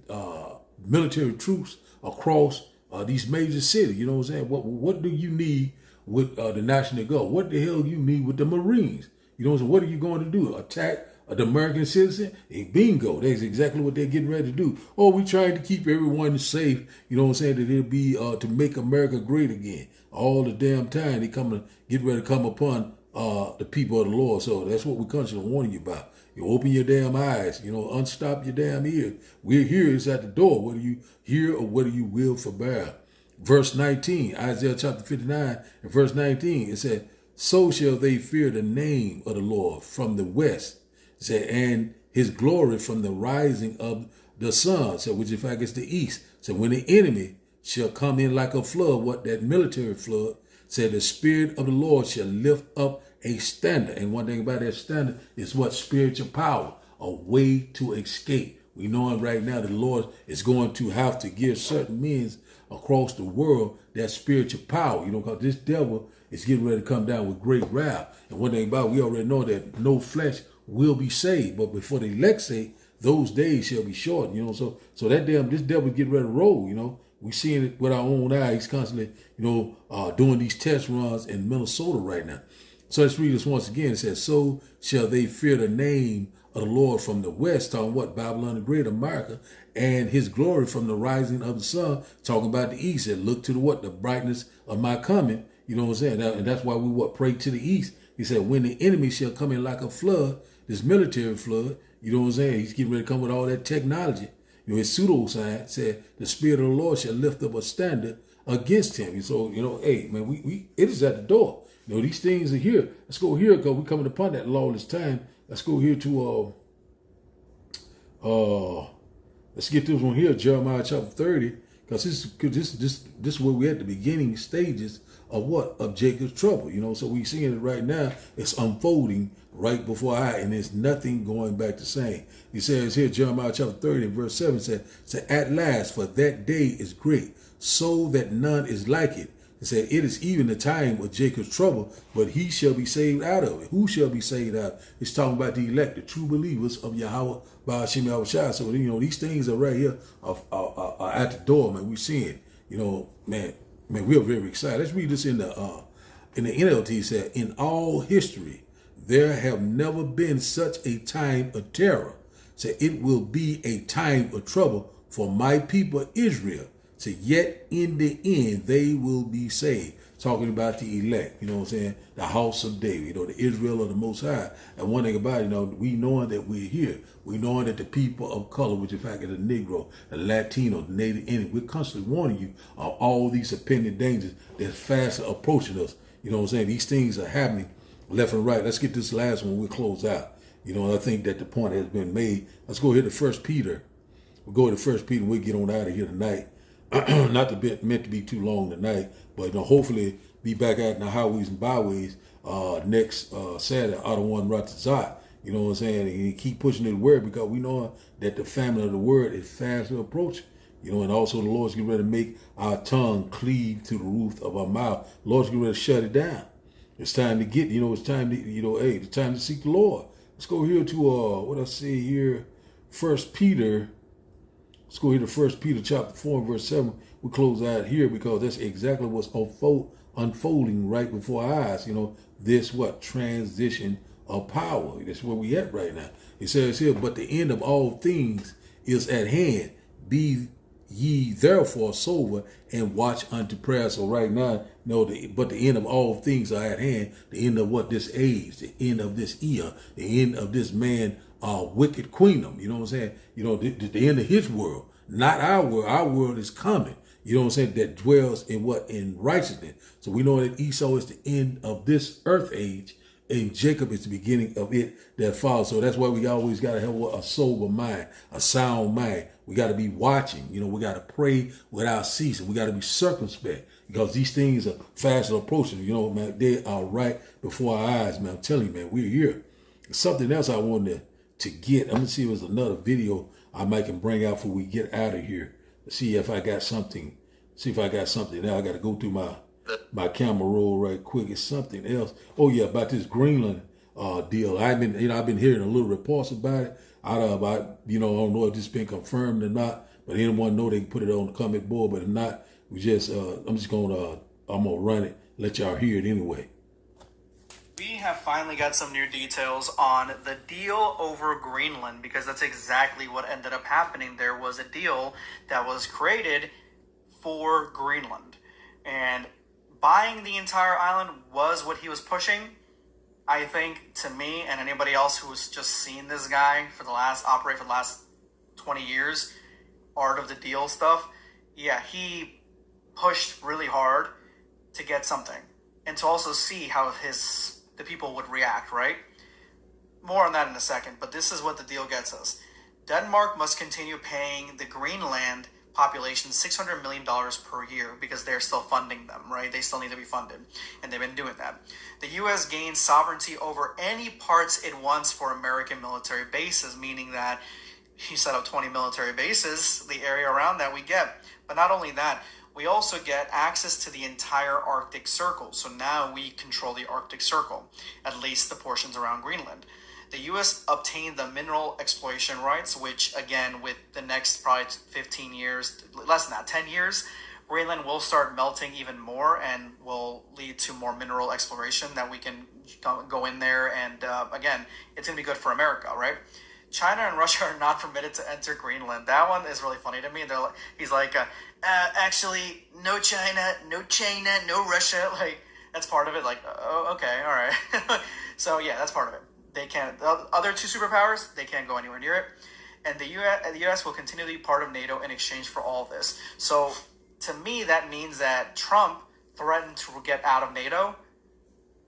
troops across these major cities. You know what I'm saying? What do you need with the National Guard? What the hell you need with the Marines? You know what I'm saying? What are you going to do? Attack the American citizen? Hey, bingo. That's exactly what they're getting ready to do. Oh, we trying to keep everyone safe. You know what I'm saying? That it'll be to make America great again. All the damn time they get ready to come upon the people of the Lord. So that's what we're constantly warning you about. You open your damn eyes, unstop your damn ears. We're here, it's at the door. Whether you hear or whether you will forbear. Verse 19, Isaiah chapter 59 and verse 19, it said, so shall they fear the name of the Lord from the west. It said, and his glory from the rising of the sun. So which in fact is the east. So when the enemy shall come in like a flood, what that military flood, said the Spirit of the Lord shall lift up a standard. And one thing about that standard is what? Spiritual power, a way to escape. We know right now the Lord is going to have to give certain men across the world that spiritual power, because this devil is getting ready to come down with great wrath. And one thing about it, we already know that no flesh will be saved. But before the elect say, those days shall be shortened. You know, so that this devil get ready to roll. You know, we seeing it with our own eyes. He's constantly, doing these test runs in Minnesota right now. So let's read this once again. It says, "So shall they fear the name of the Lord from the west," talking what? Babylon the Great, America, "and his glory from the rising of the sun," talking about the east. And look to the brightness of my coming. You know what I'm saying? And that's why we pray to the east. He said, when the enemy shall come in like a flood, this military flood, you know what I'm saying? He's getting ready to come with all that technology. His pseudoscience said, the Spirit of the Lord shall lift up a standard against him. And so, hey, man, it is at the door. These things are here. Let's go here because we're coming upon that lawless time. Let's go here to, let's get this one here, Jeremiah chapter 30, because this is where we're at the beginning stages of what? Of Jacob's trouble. So we're seeing it right now. It's unfolding right before our eye, and there's nothing going back the same. He says here, Jeremiah chapter 30, verse 7 said, "At last, for that day is great, so that none is like it." He said, "It is even the time of Jacob's trouble, but he shall be saved out of it." Who shall be saved out? It's talking about the elect, the true believers of Yahweh by Hashem Yahushua. So, these things are right here are at the door, man. We're seeing, man, we are very excited. Let's read this in the NLT. It said, "In all history, there have never been such a time of terror. So it will be a time of trouble for my people Israel. So yet in the end, they will be saved." Talking about the elect, what I'm saying? The house of David, the Israel of the Most High. And one thing about it, we knowing that we're here. We knowing that the people of color, which in fact is the Negro, the Latino, the Native Indian, we're constantly warning you of all these impending dangers that's fast approaching us. You know what I'm saying? These things are happening left and right. Let's get this last one. We'll close out. I think that the point has been made. Let's go here to 1 Peter. We'll go to 1 Peter and we'll get on out of here tonight. Not meant to be too long tonight, but hopefully be back out in the highways and byways next Saturday out of one Ratazat. You know what I'm saying? And keep pushing the word because we know that the famine of the word is fast approaching. And also the Lord's getting ready to make our tongue cleave to the roof of our mouth. Lord's getting ready to shut it down. It's time to get, it's time to, it's time to seek the Lord. Let's go here to, what I say here, 1 Peter. Let's go here to 1 Peter chapter 4, verse 7. We close out here because that's exactly what's unfolding right before our eyes. This transition of power. That's where we at right now. It says here, "But the end of all things is at hand. Be ye therefore sober and watch unto prayer." So right now, but the end of all things are at hand. The end of this age, the end of this year, the end of this man, wicked queendom. You know what I'm saying? The end of his world, not our world. Our world is coming. You know what I'm saying? That dwells in righteousness. So we know that Esau is the end of this earth age, and Jacob is the beginning of it that follows. So that's why we always got to have a sober mind, a sound mind. We got to be watching. We got to pray without ceasing. We got to be circumspect because these things are fast approaching. Man, they are right before our eyes, man. I'm telling you, man, we're here. Something else I wanted to get. I'm going to see if there's another video I might can bring out before we get out of here. See if I got something. Now I got to go through my camera roll right quick. It's something else. Oh yeah, about this Greenland deal. I've been hearing a little reports about it. I don't know if this has been confirmed or not. But anyone know they can put it on the comment board. But if not, I'm gonna run it. Let y'all hear it anyway. We have finally got some new details on the deal over Greenland because that's exactly what ended up happening. There was a deal that was created for Greenland, and buying the entire island was what he was pushing. I think, to me and anybody else who's just seen this guy operate for the last 20 years, art of the deal stuff, yeah, he pushed really hard to get something and to also see how the people would react, right? More on that in a second, but this is what the deal gets us. Denmark must continue paying the Greenland population $600 million per year because they're still funding them, right? They still need to be funded, and they've been doing that. The U.S. gains sovereignty over any parts it wants for American military bases, meaning that he set up 20 military bases, the area around that we get. But not only that, we also get access to the entire Arctic Circle. So now we control the Arctic Circle, at least the portions around Greenland. the U.S. obtained the mineral exploration rights, which again, with the next probably 15 years, less than that, 10 years, Greenland will start melting even more and will lead to more mineral exploration that we can go in there. And again, it's going to be good for America, right? China and Russia are not permitted to enter Greenland. That one is really funny to me. He's like, actually, no China, no Russia. Like, that's part of it. Like, oh, okay, all right. So yeah, that's part of it. They can't. The other two superpowers, they can't go anywhere near it. And the U.S. will continue to be part of NATO in exchange for all of this. So to me, that means that Trump threatened to get out of NATO,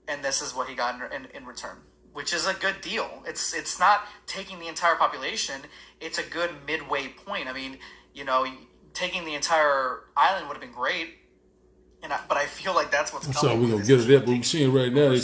and this is what he got in return, which is a good deal. It's not taking the entire population. It's a good midway point. I mean, taking the entire island would have been great, but I feel like that's what's coming. So we're gonna get it there, but we're seeing right now they're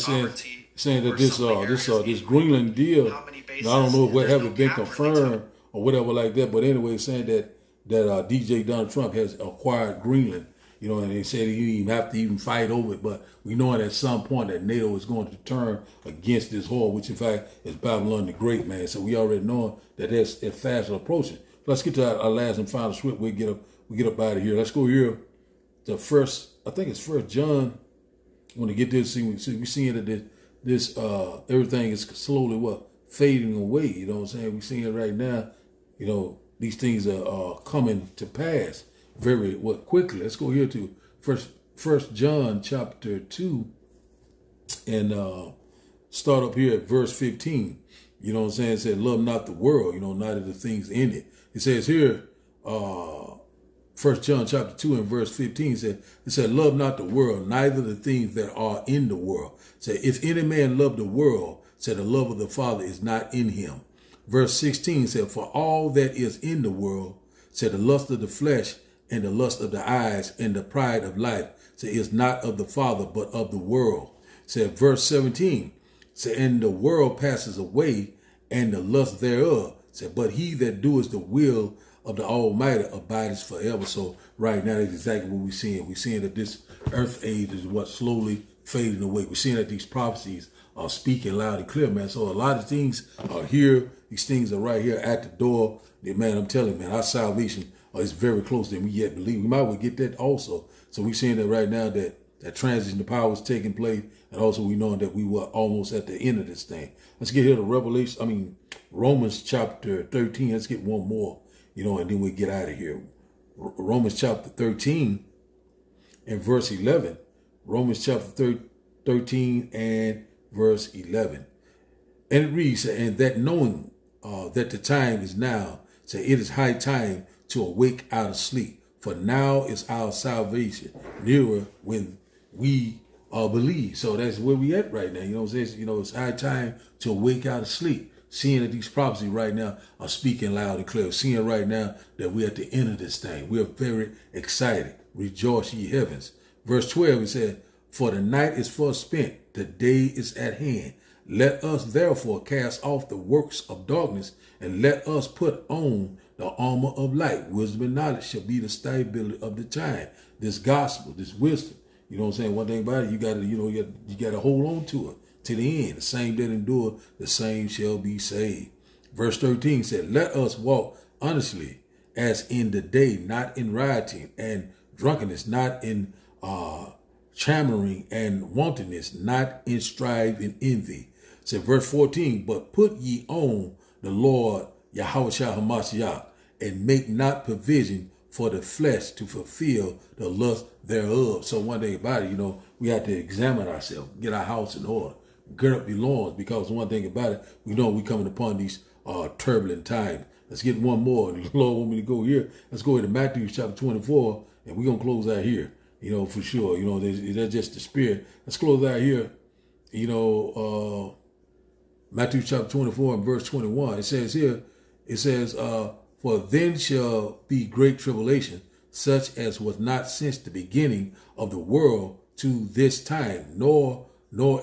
saying that this Greenland deal. I don't know what haven't been confirmed or whatever like that, but anyway, saying that DJ Donald Trump has acquired Greenland. And they said he didn't even have to even fight over it, but we know at some point that NATO is going to turn against this whore, which in fact is Babylon the Great, man. So we already know that that's fast approaching. Let's get to our last and final script. We get up out of here. Let's go here to I think it's First John. I want to get this thing. We're seeing that this everything is slowly fading away. You know what I'm saying? We're seeing it right now. These things are coming to pass very quickly. Let's go here to First John chapter 2 and start up here at verse 15. You know what I'm saying? It said, love not the world, neither the things in it. It says here, First John chapter 2 and verse 15 it said, love not the world, neither the things that are in the world. It said, if any man love the world, said the love of the Father is not in him. Verse 16 said, for all that is in the world, said the lust of the flesh and the lust of the eyes and the pride of life, said is not of the Father, but of the world. Said verse 17, said, and the world passes away and the lust thereof. Said, but he that doeth the will of the Almighty abideth forever. So right now, that's exactly what we're seeing. We're seeing that this earth age is slowly fading away. We're seeing that these prophecies are speaking loud and clear, man. So a lot of things are here. These things are right here at the door. Man, I'm telling you, man, our salvation is very close than we yet believe. We might well get that also. So we're seeing that right now that transition to power is taking place. And also we know that we were almost at the end of this thing. Let's get here to Romans chapter 13. Let's get one more, and then we'll get out of here. Romans chapter 13 and verse 11. Romans chapter 13 and verse 11. And it reads, and that knowing that the time is now, so it is high time to awake out of sleep. For now is our salvation nearer when we believe. So that's where we at right now. It's high time to awake out of sleep. Seeing that these prophecies right now are speaking loud and clear. Seeing right now that we're at the end of this thing. We are very excited. Rejoice ye heavens. Verse 12, it said, for the night is far spent, the day is at hand. Let us therefore cast off the works of darkness and let us put on the armor of light. Wisdom and knowledge shall be the stability of the time. This gospel, this wisdom. You know what I'm saying? One thing about it, you gotta hold on to it to the end. The same that endure, the same shall be saved. Verse 13 said, let us walk honestly as in the day, not in rioting and drunkenness, not in chammering and wantonness, not in strife and envy. Said verse 14, but put ye on the Lord Yahushua HaMashiach, and make not provision for the flesh to fulfill the lust thereof. So one thing about it, we have to examine ourselves, get our house in order, gird up your loins, because one thing about it, we know we're coming upon these turbulent times. Let's get one more. The Lord want me to go here. Let's go into Matthew chapter 24, and we're going to close out here, for sure. That's just the spirit. Let's close out here, Matthew chapter 24 and verse 21. It says, for then shall be great tribulation, such as was not since the beginning of the world to this time, nor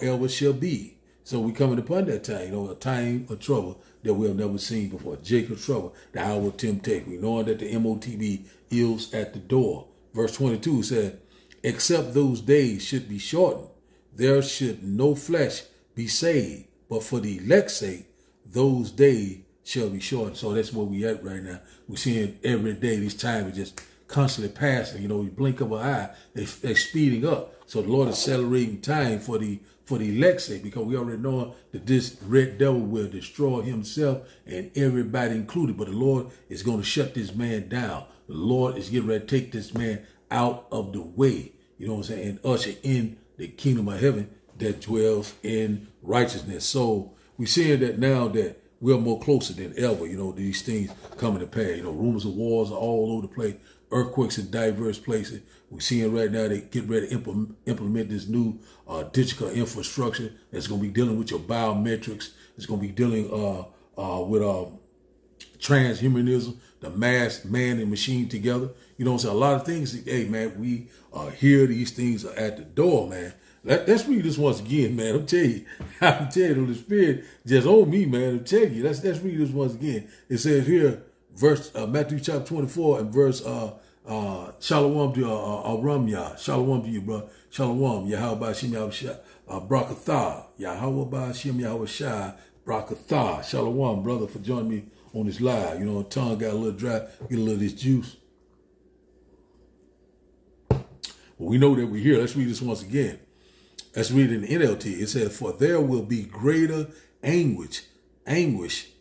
ever shall be. So we coming upon that time, a time of trouble that we have never seen before. Jacob's trouble, the hour of temptation. We knowing that the MOTB is at the door. Verse 22 said, except those days should be shortened, there should no flesh be saved, but for the elect's sake, those days shall be shortened. So that's where we at right now. We're seeing every day this time is just constantly passing. You blink of an eye, they're speeding up. So the Lord is accelerating time for the elect's sake, because we already know that this red devil will destroy himself and everybody included. But the Lord is going to shut this man down. The Lord is getting ready to take this man out of the way, and usher in the kingdom of heaven that dwells in righteousness. So we're seeing that now that we're more closer than ever, these things coming to pass. Rumors of wars are all over the place, earthquakes in diverse places. We're seeing right now they get ready to implement this new digital infrastructure that's going to be dealing with your biometrics. It's going to be dealing with transhumanism, the mass man and machine together. So a lot of things, hey, man, we hear these things are at the door, man. Let's read this once again, man. I'm telling you, the Spirit just on me, man. I'm telling you, let's read this once again. It says here, verse Matthew chapter 24 and verse Shalom to Aramya. Shalom to you, bro. Shalom. Yahweh Shem Yahweh Brakatha. Yahweh Shem Yahweh Brakatha. Shalom, brother, for joining me on this live. Tongue got a little dry. Get a little of this juice. Well, we know that we're here. Let's read this once again. Let's read it in the NLT. It says, for there will be greater anguish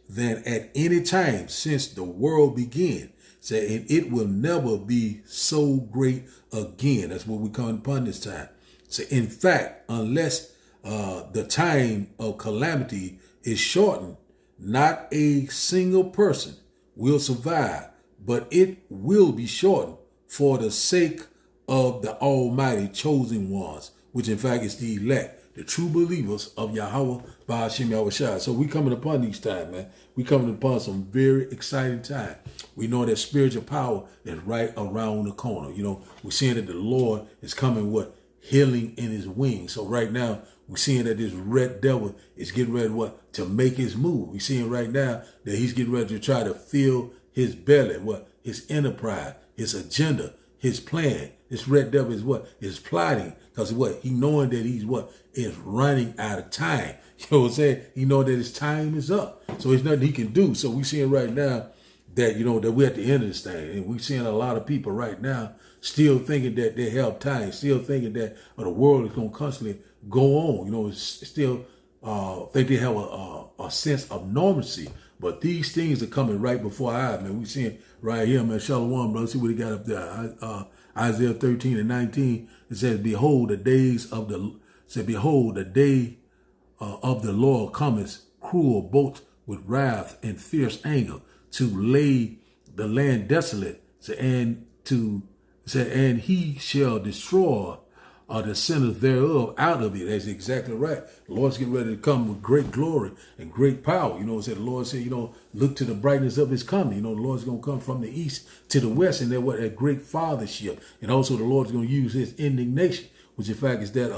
than at any time since the world began. And it will never be so great again. That's what we come upon this time. So in fact, unless the time of calamity is shortened, not a single person will survive, but it will be shortened for the sake of the almighty chosen ones, which in fact is the elect, the true believers of Yahweh Ba'ashem Yahushua. So we coming upon these times, man. We coming upon some very exciting time. We know that spiritual power is right around the corner. We're seeing that the Lord is coming with healing in his wings. So right now, we're seeing that this red devil is getting ready to make his move. We're seeing right now that he's getting ready to try to fill his belly, his enterprise, his agenda, his plan. This red devil is plotting, because he knowing that he's is running out of time. You know what I'm saying? He know that his time is up. So there's nothing he can do. So we're seeing right now that, that we're at the end of this thing. And we're seeing a lot of people right now still thinking that they have time, still thinking that the world is going to constantly go on. Still think they have a sense of normalcy. But these things are coming right before our eyes, man. We're seeing right here, man. Shalom, brother. See what he got up there. Isaiah 13 and 19. It says, behold, the day of the Lord cometh cruel, both with wrath and fierce anger, to lay the land desolate, and he shall destroy the sinners thereof out of it. That's exactly right. The Lord's getting ready to come with great glory and great power. The Lord said, look to the brightness of his coming. The Lord's going to come from the east to the west, and that great fathership. And also the Lord's going to use his indignation, which in fact is that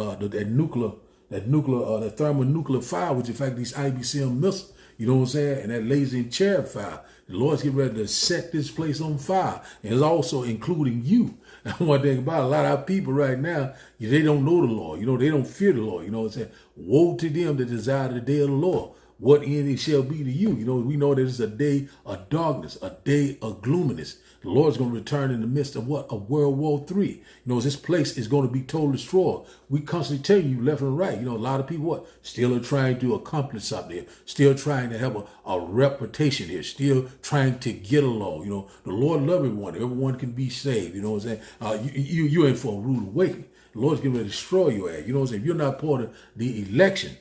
thermonuclear fire, which in fact these IBCM missiles, you know what I'm saying? And that laser and cherub fire. The Lord's getting ready to set this place on fire. And it's also including you. And one thing about a lot of our people right now, they don't know the Lord. They don't fear the Lord. You know what I'm saying? Woe to them that desire the day of the Lord. What end it shall be to you. We know that it's a day of darkness, a day of gloominess. The Lord's going to return in the midst of Of World War III. This place is going to be totally destroyed. We constantly tell you left and right. A lot of people still are trying to accomplish something here, still trying to have a reputation here, still trying to get along. The Lord loves everyone. Everyone can be saved. You know what I'm saying? You're in for a rude awakening. The Lord's getting ready to destroy your ass. You know what I'm saying? If you're not part of the election,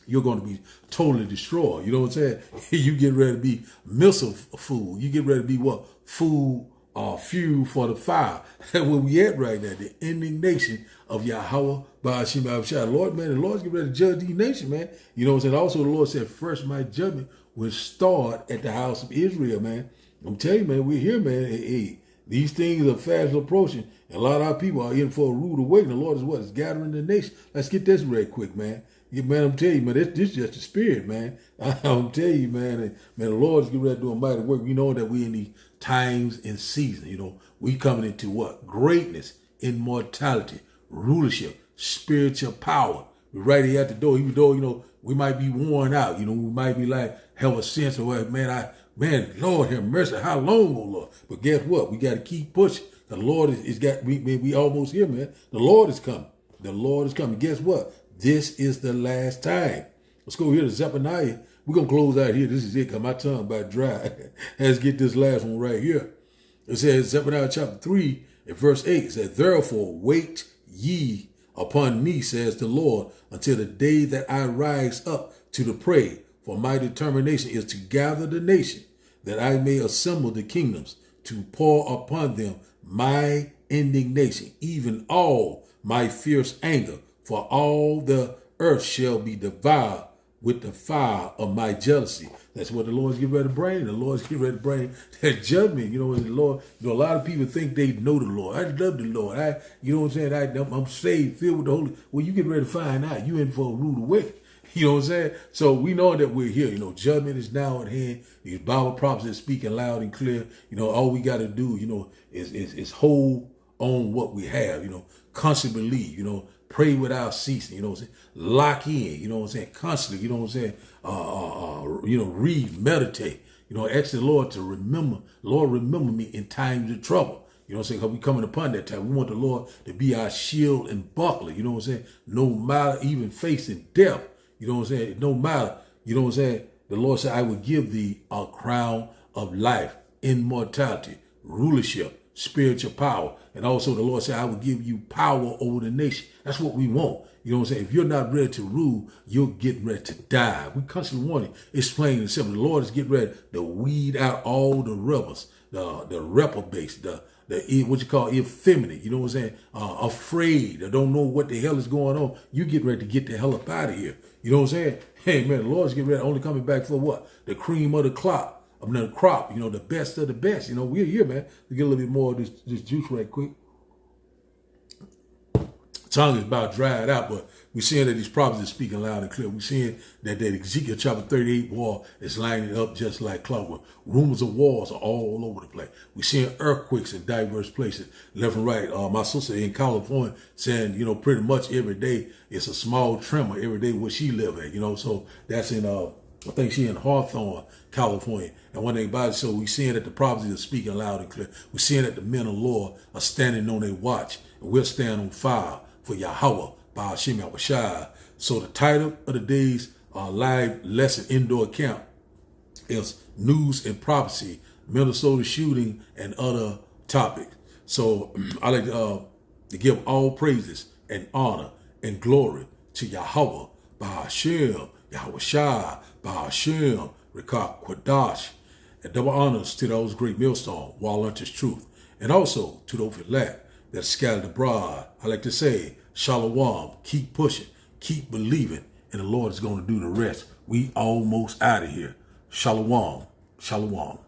you're going to be totally destroyed. You know what I'm saying? You get ready to be missile food. You get ready to be food fuel for the fire. That's where we at right now. The indignation of Yahweh Ba'ashem Yahushua. Lord, man, the Lord's getting ready to judge these nations, man. You know what I'm saying? Also, the Lord said, first my judgment will start at the house of Israel, man. I'm telling you, man, we're here, man. Hey, these things are fast approaching. And a lot of our people are in for a rude awakening. The Lord is gathering the nation. Let's get this real quick, man. Yeah, man, I'm telling you, man, this is just the spirit, man. I'm telling you, man, the Lord's getting ready to do a mighty work. We know that we in these times and seasons, we coming into what? Greatness, immortality, rulership, spiritual power, we're right here at the door, even though, you know, we might be worn out, you know, we might be like, have a sense of, well, man, Lord have mercy, how long, oh Lord? But guess what? We got to keep pushing. The Lord is got, we almost here, man. The Lord is coming. The Lord is coming. Guess what? This is the last time. Let's go here to Zephaniah. We're going to close out here. This is it, because my tongue about dry. Let's get this last one right here. It says, Zephaniah chapter 3 and verse 8, it says, therefore wait ye upon me, says the Lord, until the day that I rise up to the prey. For my determination is to gather the nation, that I may assemble the kingdoms, to pour upon them my indignation, even all my fierce anger. For all the earth shall be devoured with the fire of my jealousy. That's what the Lord's getting ready to bring. The Lord's getting ready to bring that judgment. You know, the Lord, you know, a lot of people think they know the Lord. I love the Lord. You know what I'm saying? I'm saved, filled with the Holy. Well, you get ready to find out. You in for a rude awakening. You know what I'm saying? So we know that we're here. You know, judgment is now at hand. These Bible prophecies are speaking loud and clear. You know, all we got to do, you know, is hold on what we have. You know, constantly believe. You know, pray without ceasing. You know what I'm saying? Lock in. You know what I'm saying? Constantly. You know what I'm saying? You know, read, meditate. You know, ask the Lord to remember. Lord, remember me in times of trouble. You know what I'm saying? Because we coming upon that time. We want the Lord to be our shield and buckler. You know what I'm saying? No matter even facing death. You know what I'm saying? No matter, you know what I'm saying? The Lord said, I will give thee a crown of life, immortality, rulership, spiritual power. And also the Lord said, I will give you power over the nation. That's what we want. You know what I'm saying? If you're not ready to rule, you're getting ready to die. We constantly want it. It's plain and simple. The Lord is getting ready to weed out all the rebels, the reprobates, the what you call effeminate, you know what I'm saying? Afraid, or don't know what the hell is going on. You get ready to get the hell up out of here. You know what I'm saying? Hey man, the Lord's getting ready, only coming back for what? The cream of the crop. The crop, you know, the best of the best. You know, we're here, man. We get a little bit more of this juice right quick. Tongue is about dried out, but we're seeing that these prophets are speaking loud and clear. We're seeing that Ezekiel chapter 38 wall is lining up just like clockwork. Rumors of wars are all over the place. We're seeing earthquakes in diverse places, left and right. My sister in California saying, you know, pretty much every day it's a small tremor every day where she live at, you know. So that's in, I think she in Hawthorne, California. And one thing about it, so we're seeing that the prophets are speaking loud and clear. We're seeing that the men of Lord are standing on their watch, and we're standing on fire for Yahweh by Hashem Yahushua. So the title of the day's live lesson indoor camp is News and Prophecy, Minnesota Shooting, and Other Topics. So I like to give all praises and honor and glory to Yahweh by Hashem Yahushua, by Hashem Rekah Quadash, and double honors to those great millstones, while unto truth, and also to those elect that scattered abroad. I like to say, Shalom, keep pushing, keep believing, and the Lord is going to do the rest. We almost out of here. Shalom, shalom.